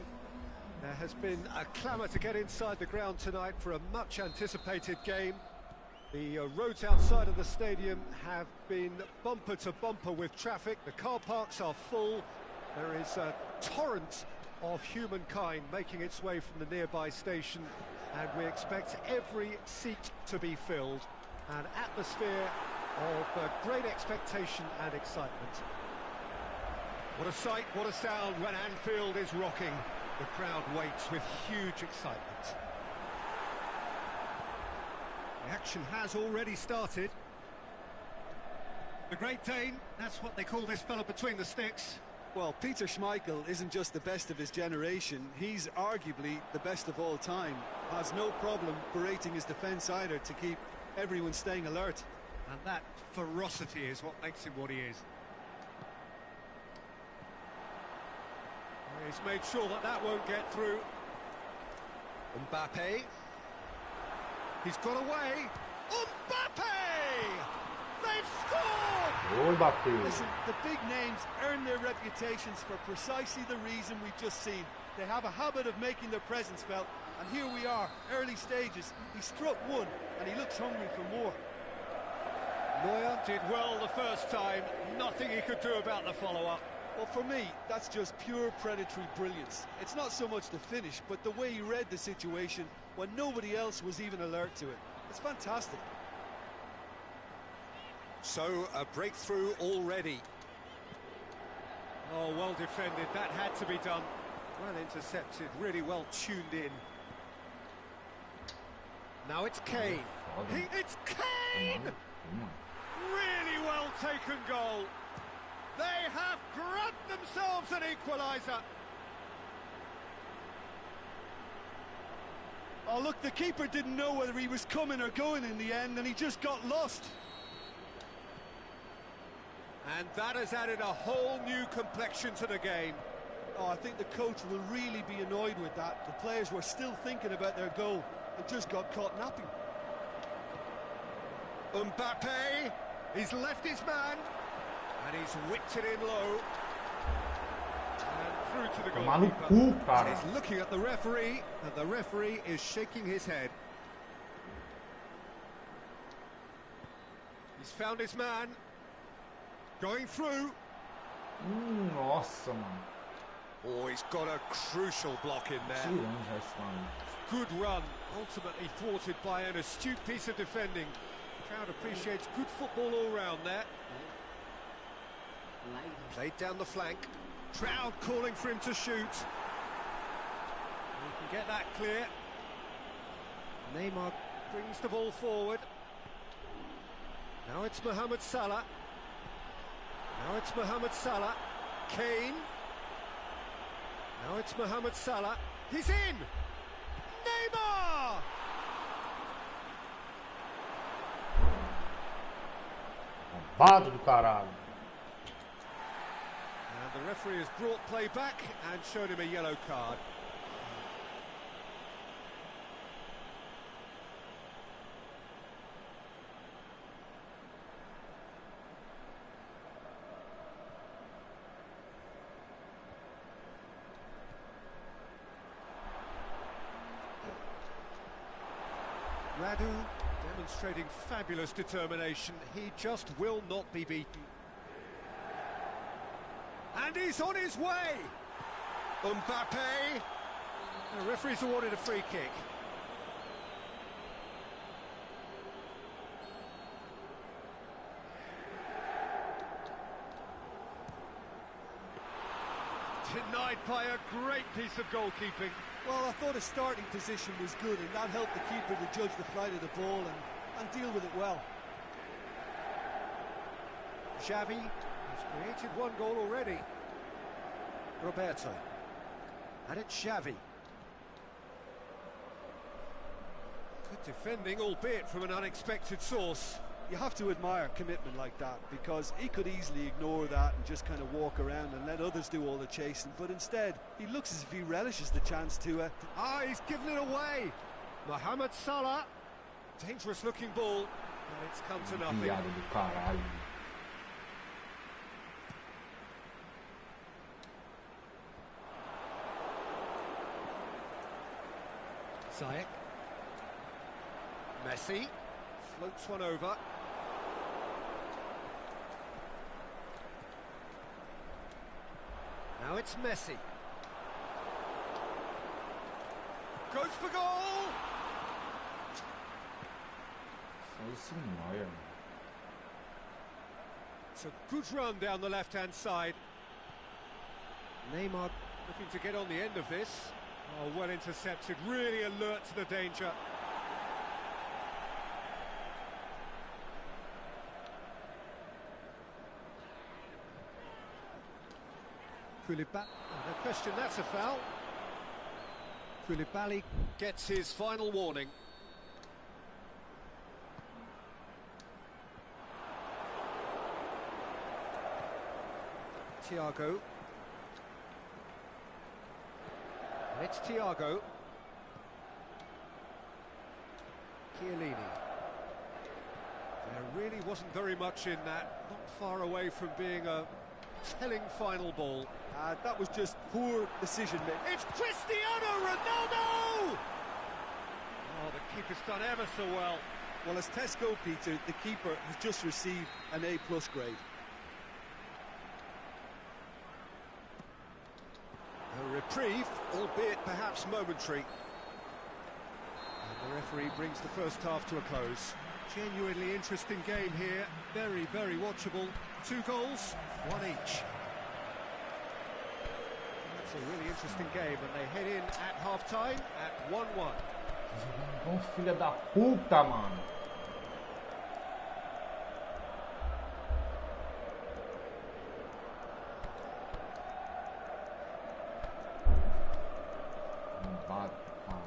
There has been a clamour to get inside the ground tonight for a much anticipated game. The roads outside of the stadium have been bumper to bumper with traffic. The car parks are full. There is a torrent of humankind making its way from the nearby station, and we expect every seat to be filled. An atmosphere of great expectation and excitement. What a sight, what a sound when Anfield is rocking. The crowd waits with huge excitement. The action has already started. The Great Dane, that's what they call this fella between the sticks. Well, Peter Schmeichel isn't just the best of his generation, he's arguably the best of all time. Has no problem berating his defence either to keep everyone staying alert. And that ferocity is what makes him what he is. He's made sure that that won't get through. Mbappe. He's got away. Mbappe! They've scored! Mbappe. Listen, the big names earn their reputations for precisely the reason we've just seen. They have a habit of making their presence felt, and here we are, early stages. He struck one, and he looks hungry for more. Neuer did well the first time. Nothing he could do about the follow-up. Well, for me, that's just pure predatory brilliance. It's not so much the finish, but the way he read the situation when nobody else was even alert to it. It's fantastic. So, a breakthrough already. Oh, well defended. That had to be done. Well intercepted, really well tuned in. Now it's Kane. It's Kane! Really well taken goal. They have grabbed themselves an equaliser. Oh, look, the keeper didn't know whether he was coming or going in the end, and he just got lost. And that has added a whole new complexion to the game. Oh, I think the coach will really be annoyed with that. The players were still thinking about their goal and just got caught napping. Mbappe, he's left his man. And he's whipped it in low. And through to the goalkeeper. He's looking at the referee, and the referee is shaking his head. He's found his man. Going through. Nossa, mano. Oh, he's got a crucial block in there. Good run, ultimately thwarted by an astute piece of defending. The crowd appreciates good football all round there. Played down the flank. Crowd calling for him to shoot. We can get that clear. Neymar brings the ball forward. Now it's Mohamed Salah. Now it's Mohamed Salah. Kane. Now it's Mohamed Salah. He's in! Neymar! Roubado do caralho. And the referee has brought play back and showed him a yellow card. Radu demonstrating fabulous determination. He just will not be beaten. And he's on his way! Mbappe! The referee's awarded a free kick. Denied by a great piece of goalkeeping. Well, I thought his starting position was good, and that helped the keeper to judge the flight of the ball and deal with it well. Xavi has created one goal already. Roberto. And it's Xavi. Good defending, albeit from an unexpected source. You have to admire commitment like that, because he could easily ignore that and just kind of walk around and let others do all the chasing, but instead he looks as if he relishes the chance to he's given it away. Mohamed Salah, dangerous looking ball, and it's come to nothing. Ziyech. Messi floats one over. Now it's Messi. Goes for goal! Só esse Neuer, mano. It's a good run down the left-hand side. Neymar looking to get on the end of this. Oh, well intercepted, really alert to the danger. Koulibaly, no question, that's a foul. Koulibaly gets his final warning. Thiago. And it's Thiago. Chiellini. There really wasn't very much in that, not far away from being a telling final ball. That was just poor decision making. It's Cristiano Ronaldo! Oh, the keeper's done ever so well. Well, as Tesco, Peter, the keeper has just received an A+ grade. A reprieve, albeit perhaps momentary. And the referee brings the first half to a close. Genuinely interesting game here. Very, very watchable. 2 goals, 1 each. It's a really interesting game, and they head in at half-time at 1-1. Bom filha da puta, mano. Bate, cara.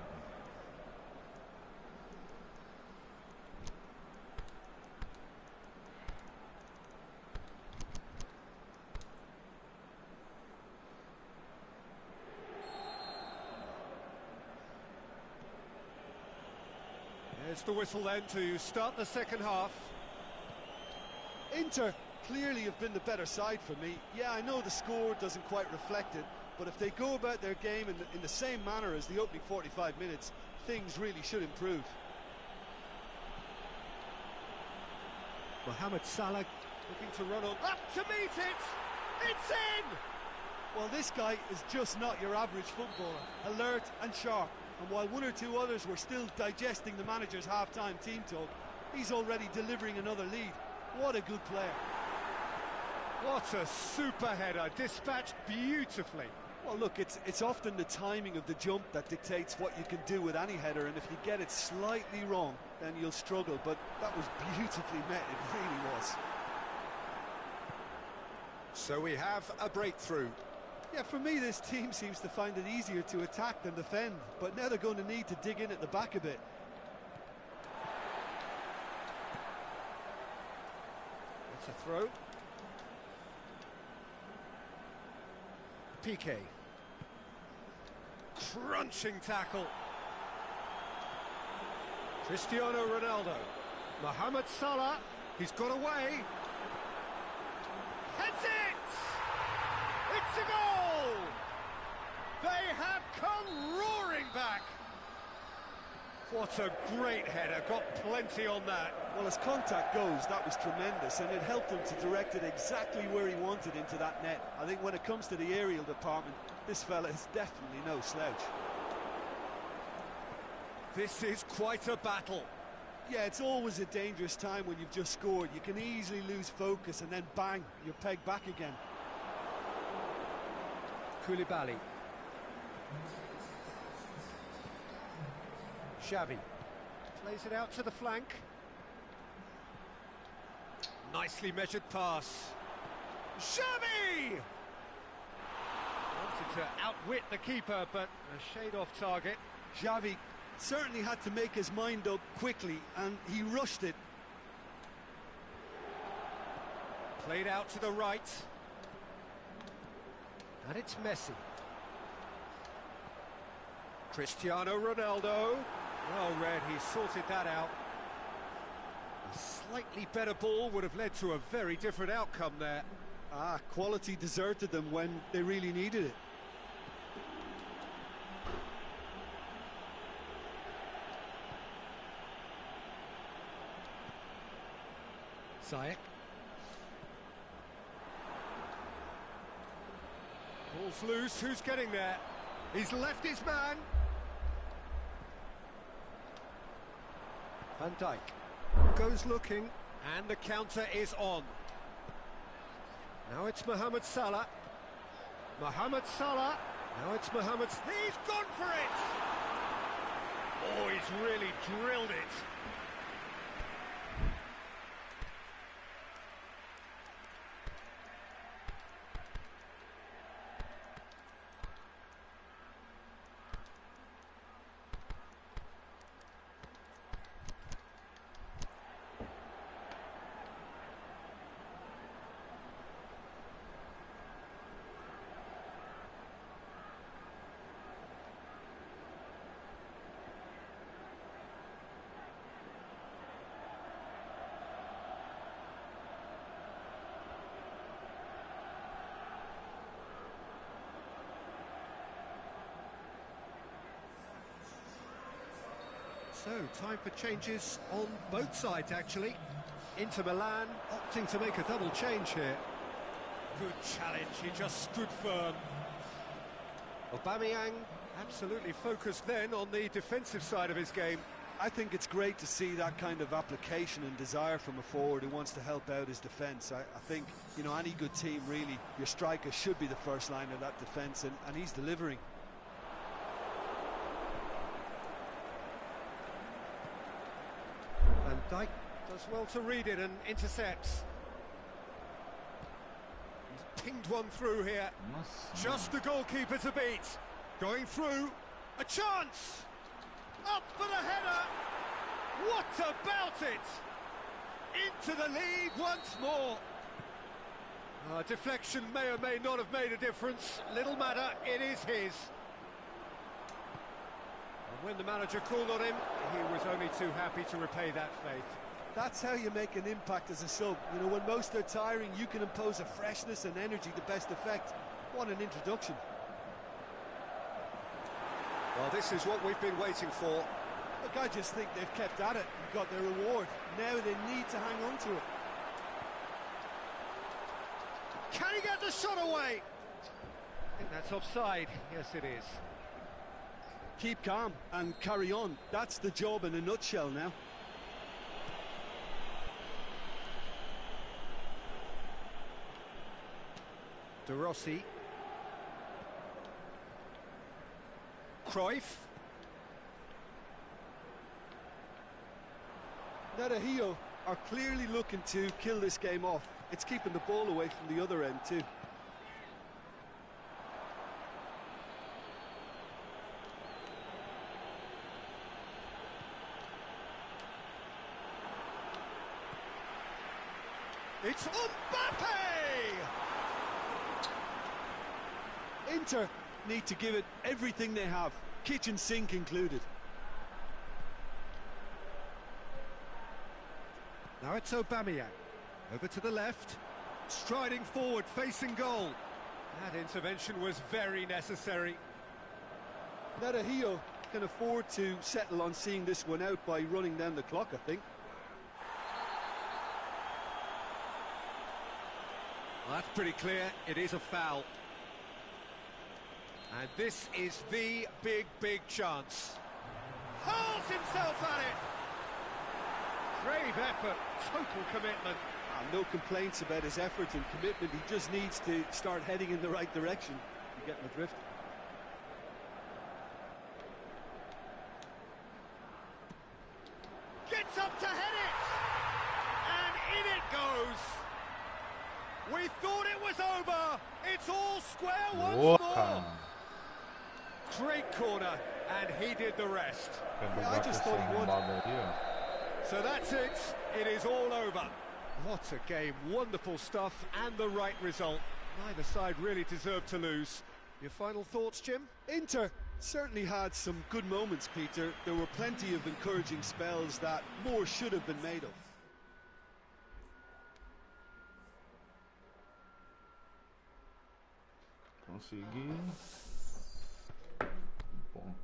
There's the whistle then to start the second half. Inter clearly have been the better side for me. Yeah, I know the score doesn't quite reflect it, but if they go about their game in the same manner as the opening 45 minutes, things really should improve. Mohamed Salah looking to run on, up to meet it! It's in! Well, this guy is just not your average footballer, alert and sharp. And while 1 or 2 others were still digesting the manager's half-time team talk, he's already delivering another lead. What a good player. What a super header, dispatched beautifully. Well, look, it's often the timing of the jump that dictates what you can do with any header, and if you get it slightly wrong, then you'll struggle. But that was beautifully met, it really was. So we have a breakthrough. Yeah, for me, this team seems to find it easier to attack than defend, but now they're going to need to dig in at the back a bit. It's a throw. Piqué. Crunching tackle. Cristiano Ronaldo. Mohamed Salah. He's got away. Heads it! It's a goal! They have come roaring back. What a great header, got plenty on that. Well, as contact goes, that was tremendous, and it helped him to direct it exactly where he wanted into that net. I think when it comes to the aerial department, this fella is definitely no slouch. This is quite a battle. Yeah, it's always a dangerous time when you've just scored. You can easily lose focus and then bang, you're pegged back again. Koulibaly. Xavi plays it out to the flank. Nicely measured pass. Xavi! Wanted to outwit the keeper, but a shade off target. Xavi certainly had to make his mind up quickly, and he rushed it. Played out to the right. And it's Messi. Cristiano Ronaldo. Well read, he sorted that out. A slightly better ball would have led to a very different outcome there. Quality deserted them when they really needed it. Ziyech. Ball's loose, who's getting there? He's left his man. Van Dijk goes looking, and the counter is on. Now it's Mohamed Salah. Mohamed Salah. Now it's Mohamed. He's gone for it! Oh, he's really drilled it. So, time for changes on both sides, actually. Inter Milan opting to make a double change here. Good challenge, he just stood firm. Aubameyang absolutely focused then on the defensive side of his game. I think it's great to see that kind of application and desire from a forward who wants to help out his defence. I think, you know, any good team, really, your striker should be the first line of that defence, and he's delivering. Van Dijk does well to read it and intercepts. He's pinged one through here. Just the goalkeeper to beat. Going through. A chance! Up for the header! What about it? Into the lead once more. Deflection may or may not have made a difference. Little matter, it is his. And when the manager called on him, he was only too happy to repay that faith. That's how you make an impact as a sub. You know, when most are tiring, you can impose a freshness and energy to best effect. What an introduction. Well, this is what we've been waiting for. Look, I just think they've kept at it and got their reward. Now they need to hang on to it. Can he get the shot away? I think that's offside. Yes, it is. Keep calm and carry on. That's the job in a nutshell now. De Rossi. Cruyff. Desafio are clearly looking to kill this game off. It's keeping the ball away from the other end too. It's Mbappe! Inter need to give it everything they have, kitchen sink included. Now it's Aubameyang. Over to the left. Striding forward, facing goal. That intervention was very necessary. Desafio can afford to settle on seeing this one out by running down the clock, I think. Well, that's pretty clear. It is a foul. And this is the big chance. Hurls himself at it! Brave effort, total commitment. No complaints about his effort and commitment. He just needs to start heading in the right direction. You get my drift. Gets up to head it! And in it goes! We thought it was over! It's all square once more! Great corner, and he did the rest. Yeah, I just thought he would. So that's it. It is all over. What a game. Wonderful stuff and the right result. Neither side really deserved to lose. Your final thoughts, Jim? Inter certainly had some good moments, Peter. There were plenty of encouraging spells that more should have been made of. Consegui. Ponto.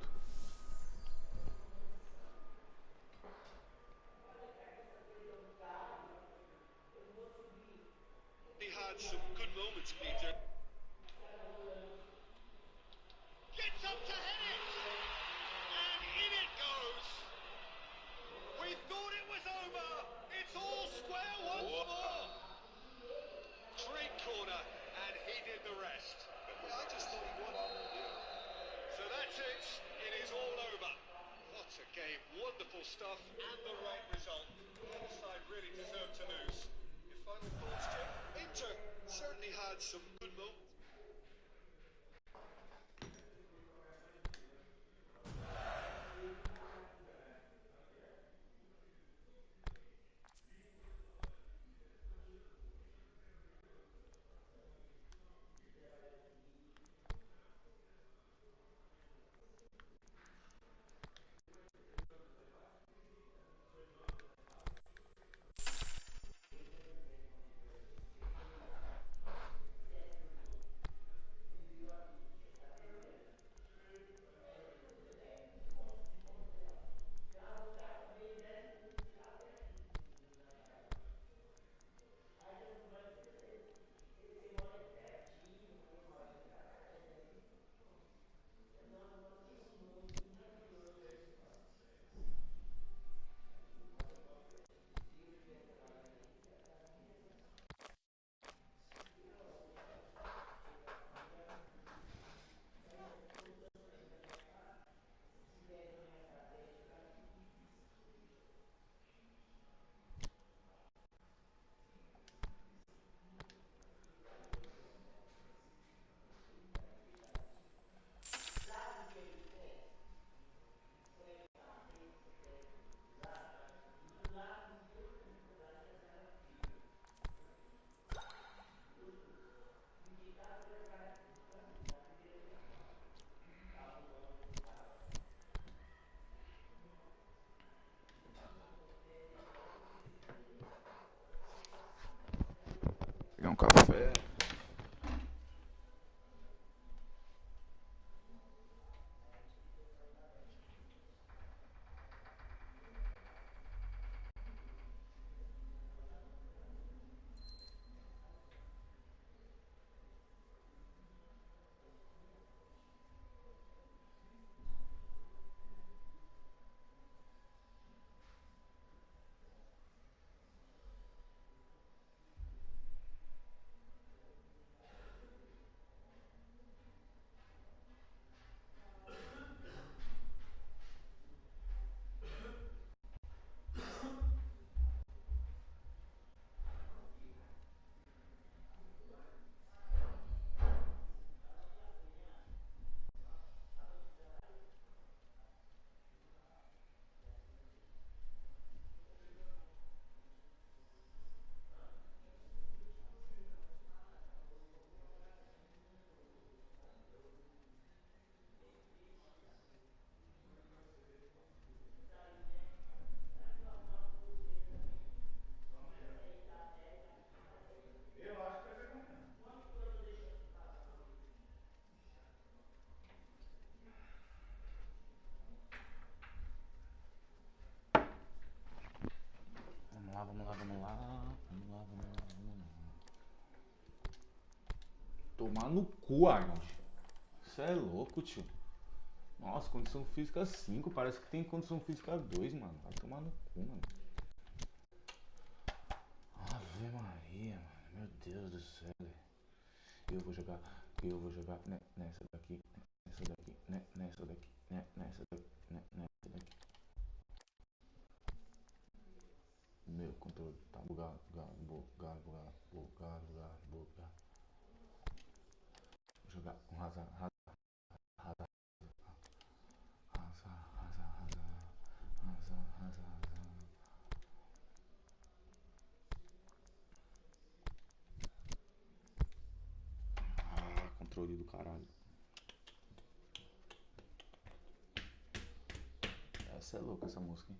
moments, Peter. Gets up to head it, and in it goes. We thought it was over. It's all square once more. Great corner, and he did the rest. Yeah, I just thought he won. So that's it. It is all over. What a game. Wonderful stuff, and the right result. Neither side really deserved to lose. Your final thoughts, Jim? Inter certainly had some good moments. Pegar um café. Vamos lá, vamos lá, vamos lá. Vamos lá, vamos lá, vamos lá. Tomar no cu, Arnold. Você é louco, tio. Nossa, condição física 5. Parece que tem condição física 2, mano. Vai tomar no cu, mano. Ave Maria, mano. Meu Deus do céu. Eu vou jogar nessa daqui, nessa daqui, nessa daqui, nessa daqui, nessa daqui. Meu controle tá bugado, bugado, bugado, bugado, bugado, bugado, bugado. Vou jogar um raza, raza, raza, raza, raza, raza, raza, raza, raza. Ah, controle do caralho. Essa é louca, essa música, hein?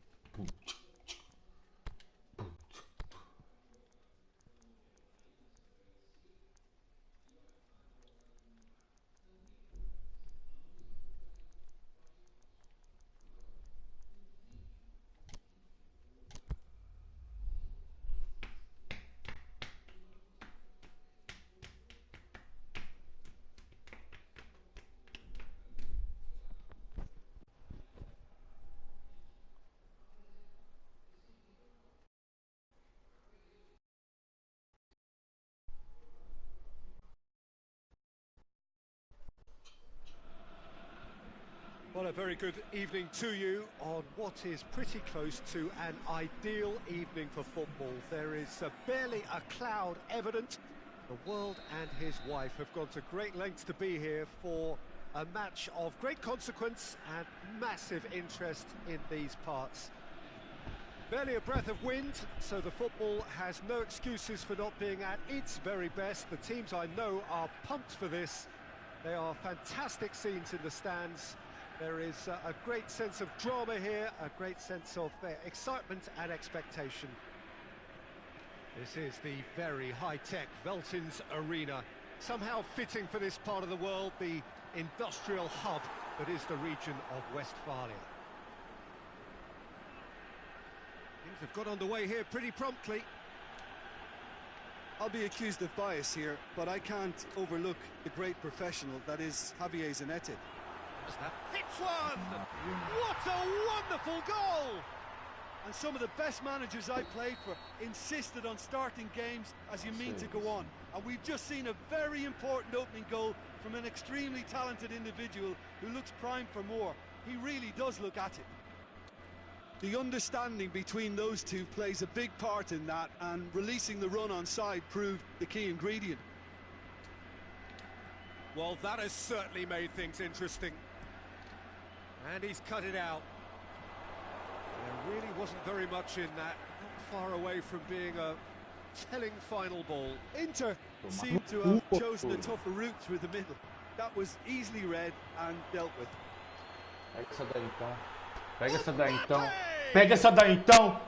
Well, a very good evening to you on what is pretty close to an ideal evening for football. There is barely a cloud evident. The world and his wife have gone to great lengths to be here for a match of great consequence and massive interest in these parts. Barely a breath of wind, so the football has no excuses for not being at its very best. The teams I know are pumped for this. They are fantastic scenes in the stands. There is a great sense of drama here, a great sense of excitement and expectation. This is the very high-tech Veltins Arena, somehow fitting for this part of the world, the industrial hub that is the region of Westphalia. Things have got underway here pretty promptly. I'll be accused of bias here, but I can't overlook the great professional that is Javier Zanetti. Hits one! What a wonderful goal! And some of the best managers I played for insisted on starting games as you mean to go on. And we've just seen a very important opening goal from an extremely talented individual who looks primed for more. He really does look at it. The understanding between those two plays a big part in that, and releasing the run on side proved the key ingredient. Well, that has certainly made things interesting. And he's cut it out. There really wasn't very much in that, not far away from being a telling final ball. Inter seemed to have chosen a tougher route through the middle. That was easily read and dealt with. Pega essa daí então. Pega essa daí então. Pega essa daí então.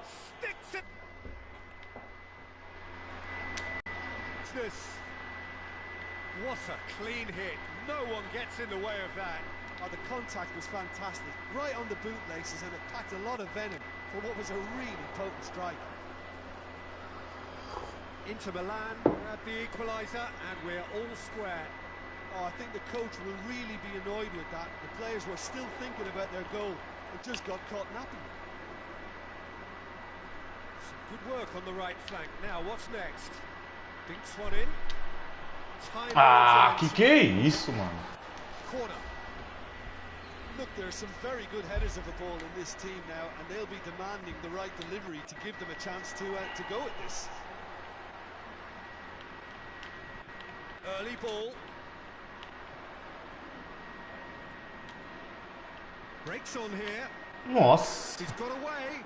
What a clean hit. No one gets in the way of that. Oh, the contact was fantastic. Right on the bootlaces, and it packed a lot of venom for what was a really potent strike. Inter Milan grab the equaliser, and we're all square. Oh, I think the coach will really be annoyed with that. The players were still thinking about their goal. It just got caught napping. Some good work on the right flank. Now, what's next? Dinks one in. Que é isso, mano? Corner. Look, there are some very good headers of the ball in this team now, and they'll be demanding the right delivery to give them a chance to go at this. Early ball. Breaks on here. Nossa. He's got away.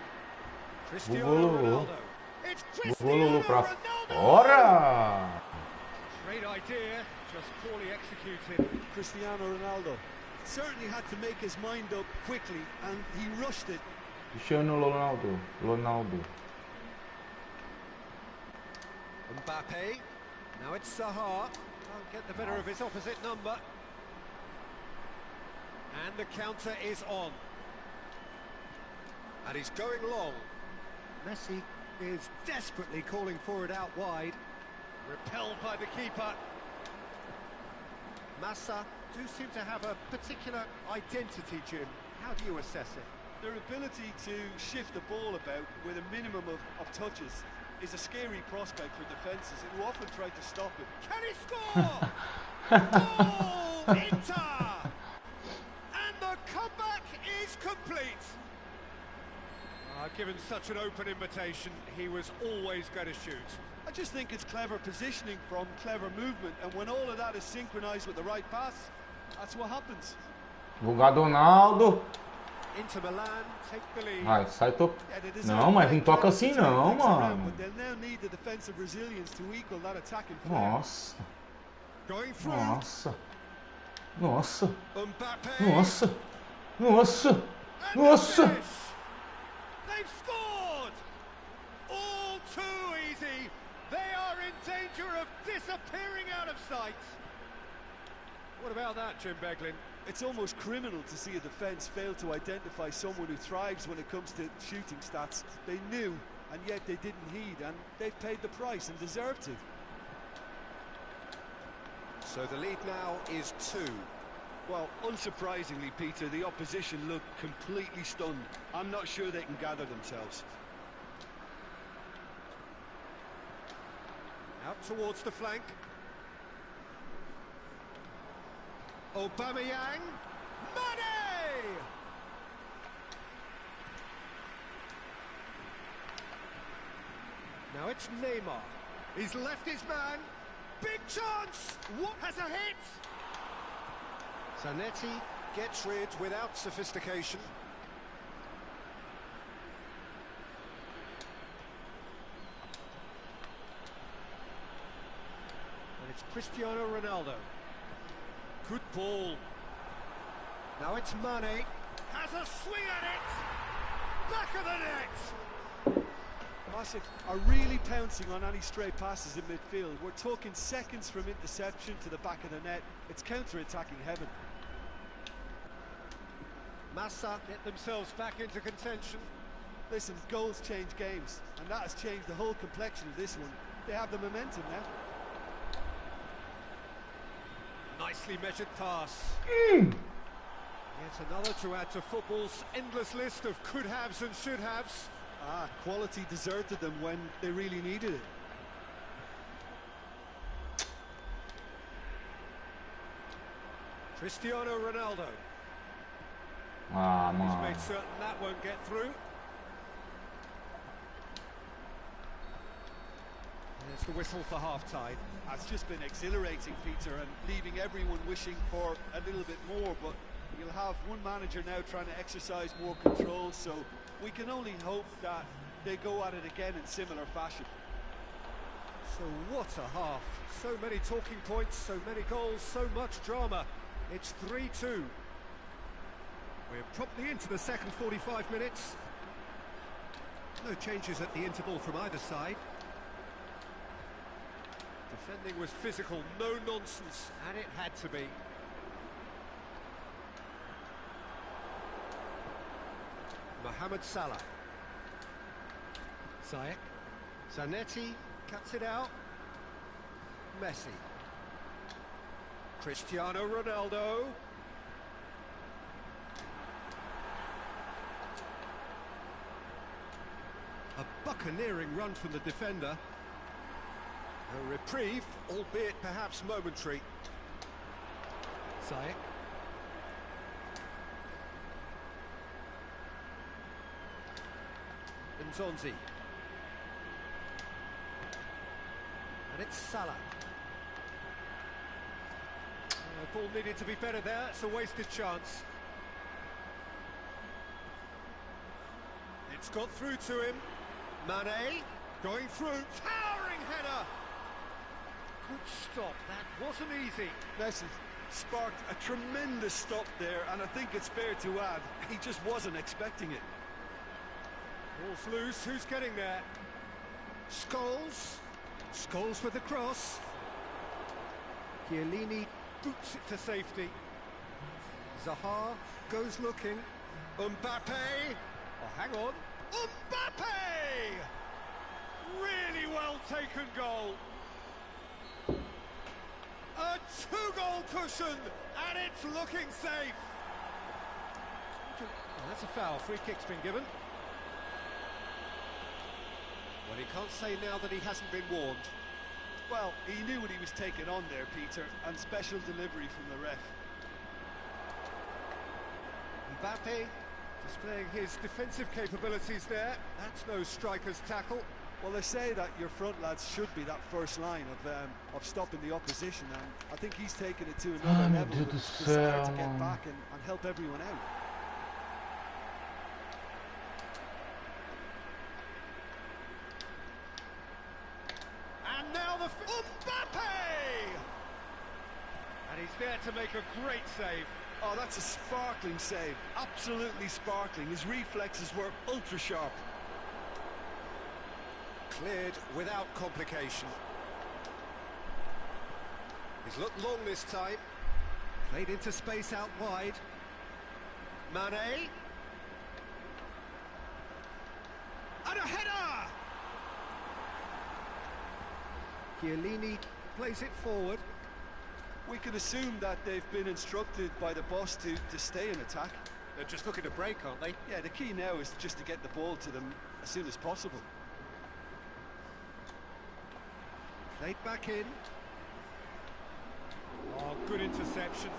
Cristiano Ronaldo. It's Cristiano Ronaldo. Fora! Great idea, just poorly executed. Cristiano Ronaldo certainly had to make his mind up quickly, and he rushed it. Cristiano Ronaldo. Mbappe. Now it's Sahar. Can't get the better of his opposite number. And the counter is on. And he's going long. Messi is desperately calling for it out wide. Repelled by the keeper. Massa do seem to have a particular identity, Jim. How do you assess it? Their ability to shift the ball about with a minimum of touches is a scary prospect for defences who often try to stop it. Can he score? Goal! Inter! And the comeback is complete. Given such an open invitation, he was always going to shoot. I just think it's clever positioning from clever movement, and when all of that is synchronised with the right pass, that's what happens. Ronaldo. Inter Milan take the lead. Ai, sai Não, mas não toca assim não, mano. But they'll now need the defensive resilience to equal that attacking flair. Nossa. Going through. Nossa. Nossa. Mbappe. Nossa. Nossa. Nossa. They've scored! All too easy. They are in danger of disappearing out of sight. What about that, Jim Beglin? It's almost criminal to see a defence fail to identify someone who thrives when it comes to shooting stats. They knew, and yet they didn't heed, and they've paid the price and deserve to. So the lead now is 2. Well, unsurprisingly, Peter, the opposition look completely stunned. I'm not sure they can gather themselves. Out towards the flank. Aubameyang. Mane! Now it's Neymar. He's left his man. Big chance! What has a hit? Zanetti gets rid without sophistication. And it's Cristiano Ronaldo. Good ball. Now it's Mane. Has a swing at it! Back of the net! Masic are really pouncing on any stray passes in midfield. We're talking seconds from interception to the back of the net. It's counter-attacking heaven. Massa get themselves back into contention. Listen, goals change games, and that has changed the whole complexion of this one. They have the momentum now. Nicely measured pass. Yet another to add to football's endless list of could-haves and should-haves. Quality deserted them when they really needed it. Cristiano Ronaldo. Ah, He's man. made certain that won't get through. There's the whistle for half-time. It's just been exhilarating, Peter, and leaving everyone wishing for a little bit more, but you'll have one manager now trying to exercise more control, so we can only hope that they go at it again in similar fashion. So what a half. So many talking points, so many goals, so much drama. It's 3-2. We're promptly into the second 45 minutes. No changes at the interval from either side. Defending was physical, no nonsense, and it had to be. Mohamed Salah. Ziyech. Zanetti cuts it out. Messi. Cristiano Ronaldo. A buccaneering run from the defender. A reprieve, albeit perhaps momentary. Ziyech. Nzonzi. And it's Salah. The ball needed to be better there, it's a wasted chance. It's got through to him. Mane, going through, towering header! Good stop, that wasn't easy. Messi sparked a tremendous stop there, and I think it's fair to add, he just wasn't expecting it. Ball's loose, who's getting there? Scholes. Scholes with the cross. Chiellini boots it to safety. Zaha goes looking. Mbappe. Oh, hang on. Mbappe! Really well taken goal. A two-goal cushion, and it's looking safe. Oh, that's a foul. Free kick's been given. Well, he can't say now that he hasn't been warned. Well, he knew what he was taking on there, Peter, and special delivery from the ref. Mbappe displaying his defensive capabilities there. That's no striker's tackle. Well, they say that your front lads should be that first line of stopping the opposition, and I think he's taken it to another level with his desire to get back and help everyone out. And now the Mbappe! And he's there to make a great save. Oh, that's a sparkling save. Absolutely sparkling. His reflexes were ultra sharp. Cleared without complication. He's looked long this time. Played into space out wide. Mane. And a header! Chiellini plays it forward. We can assume that they've been instructed by the boss to stay in attack. They're just looking to break, aren't they? Yeah, the key now is just to get the ball to them as soon as possible. Played back in. Oh, good interception.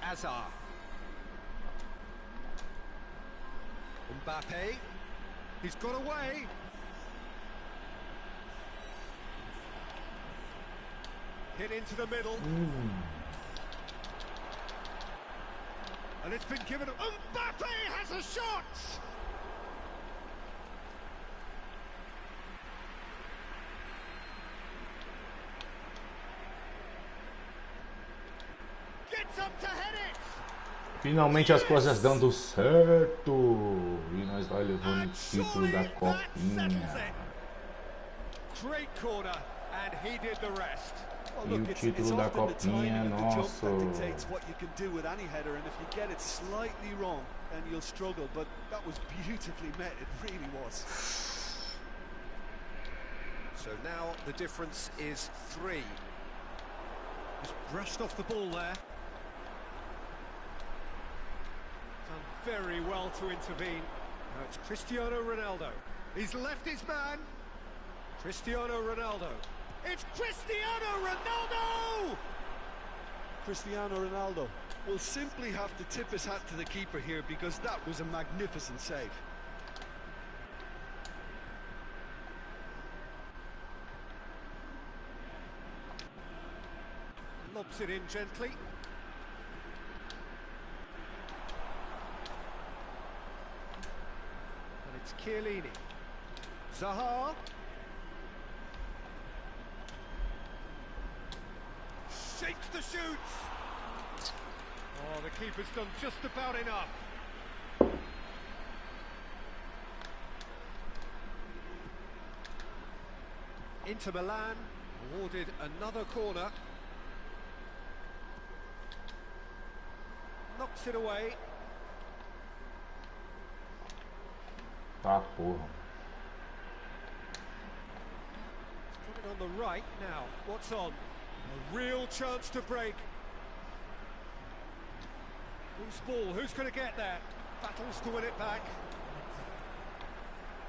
Azar. Mbappe. He's got away. Hit into the middle. And it's been given. Mbappe has a shot! Gets up to head it! Finalmente as coisas dando certo. E nós vai levando o título da Copinha. Great corner, and he did the rest. E o título da Copinha é nosso. Dictates what you can do with any header, and if you get it slightly wrong, then you'll struggle. But that was beautifully met. It really was. So now the difference is 3. Just brushed off the ball there. Done very well to intervene. Now it's Cristiano Ronaldo. He's left his man. Cristiano Ronaldo. It's Cristiano Ronaldo! Cristiano Ronaldo will simply have to tip his hat to the keeper here, because that was a magnificent save. Lobs it in gently. And it's Chiellini. Zaha. Shakes the shoots. Oh, the keeper's done just about enough. Inter Milan awarded another corner. Knocks it away. Tá, porra. It's put it on the right now. What's on? A real chance to break. Loose ball, who's going to get there? Battles to win it back.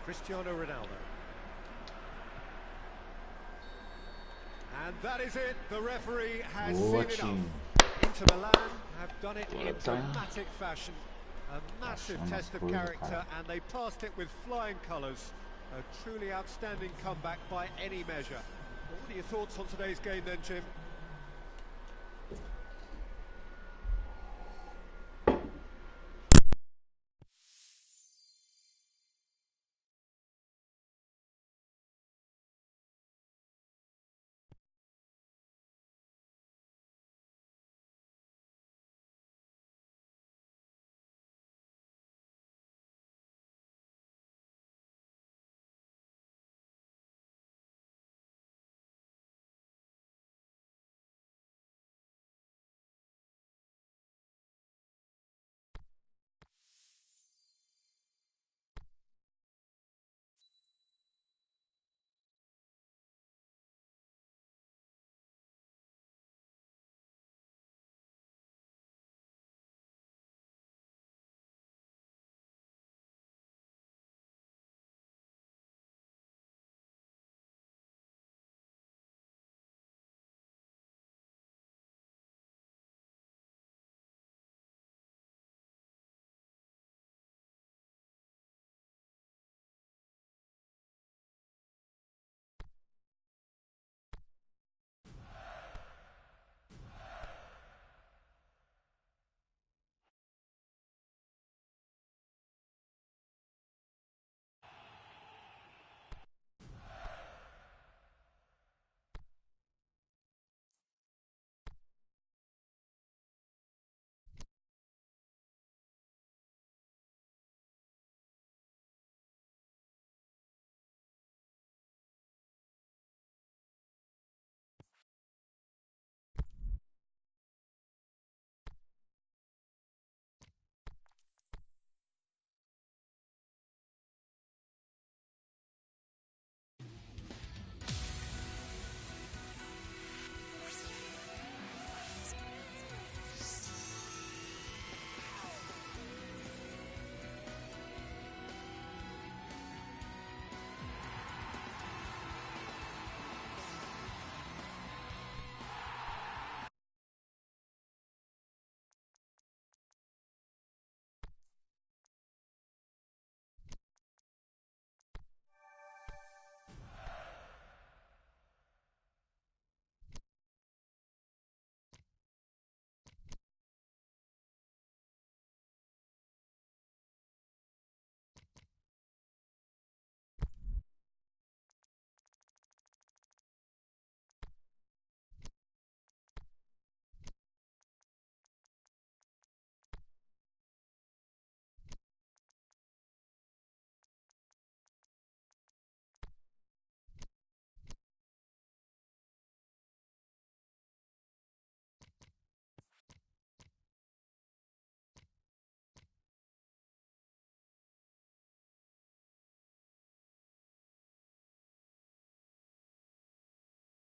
Cristiano Ronaldo. And that is it. The referee has seen enough. Inter Milan have done it in dramatic fashion. A massive test of character, and they passed it with flying colours. A truly outstanding comeback by any measure. What are your thoughts on today's game then, Jim?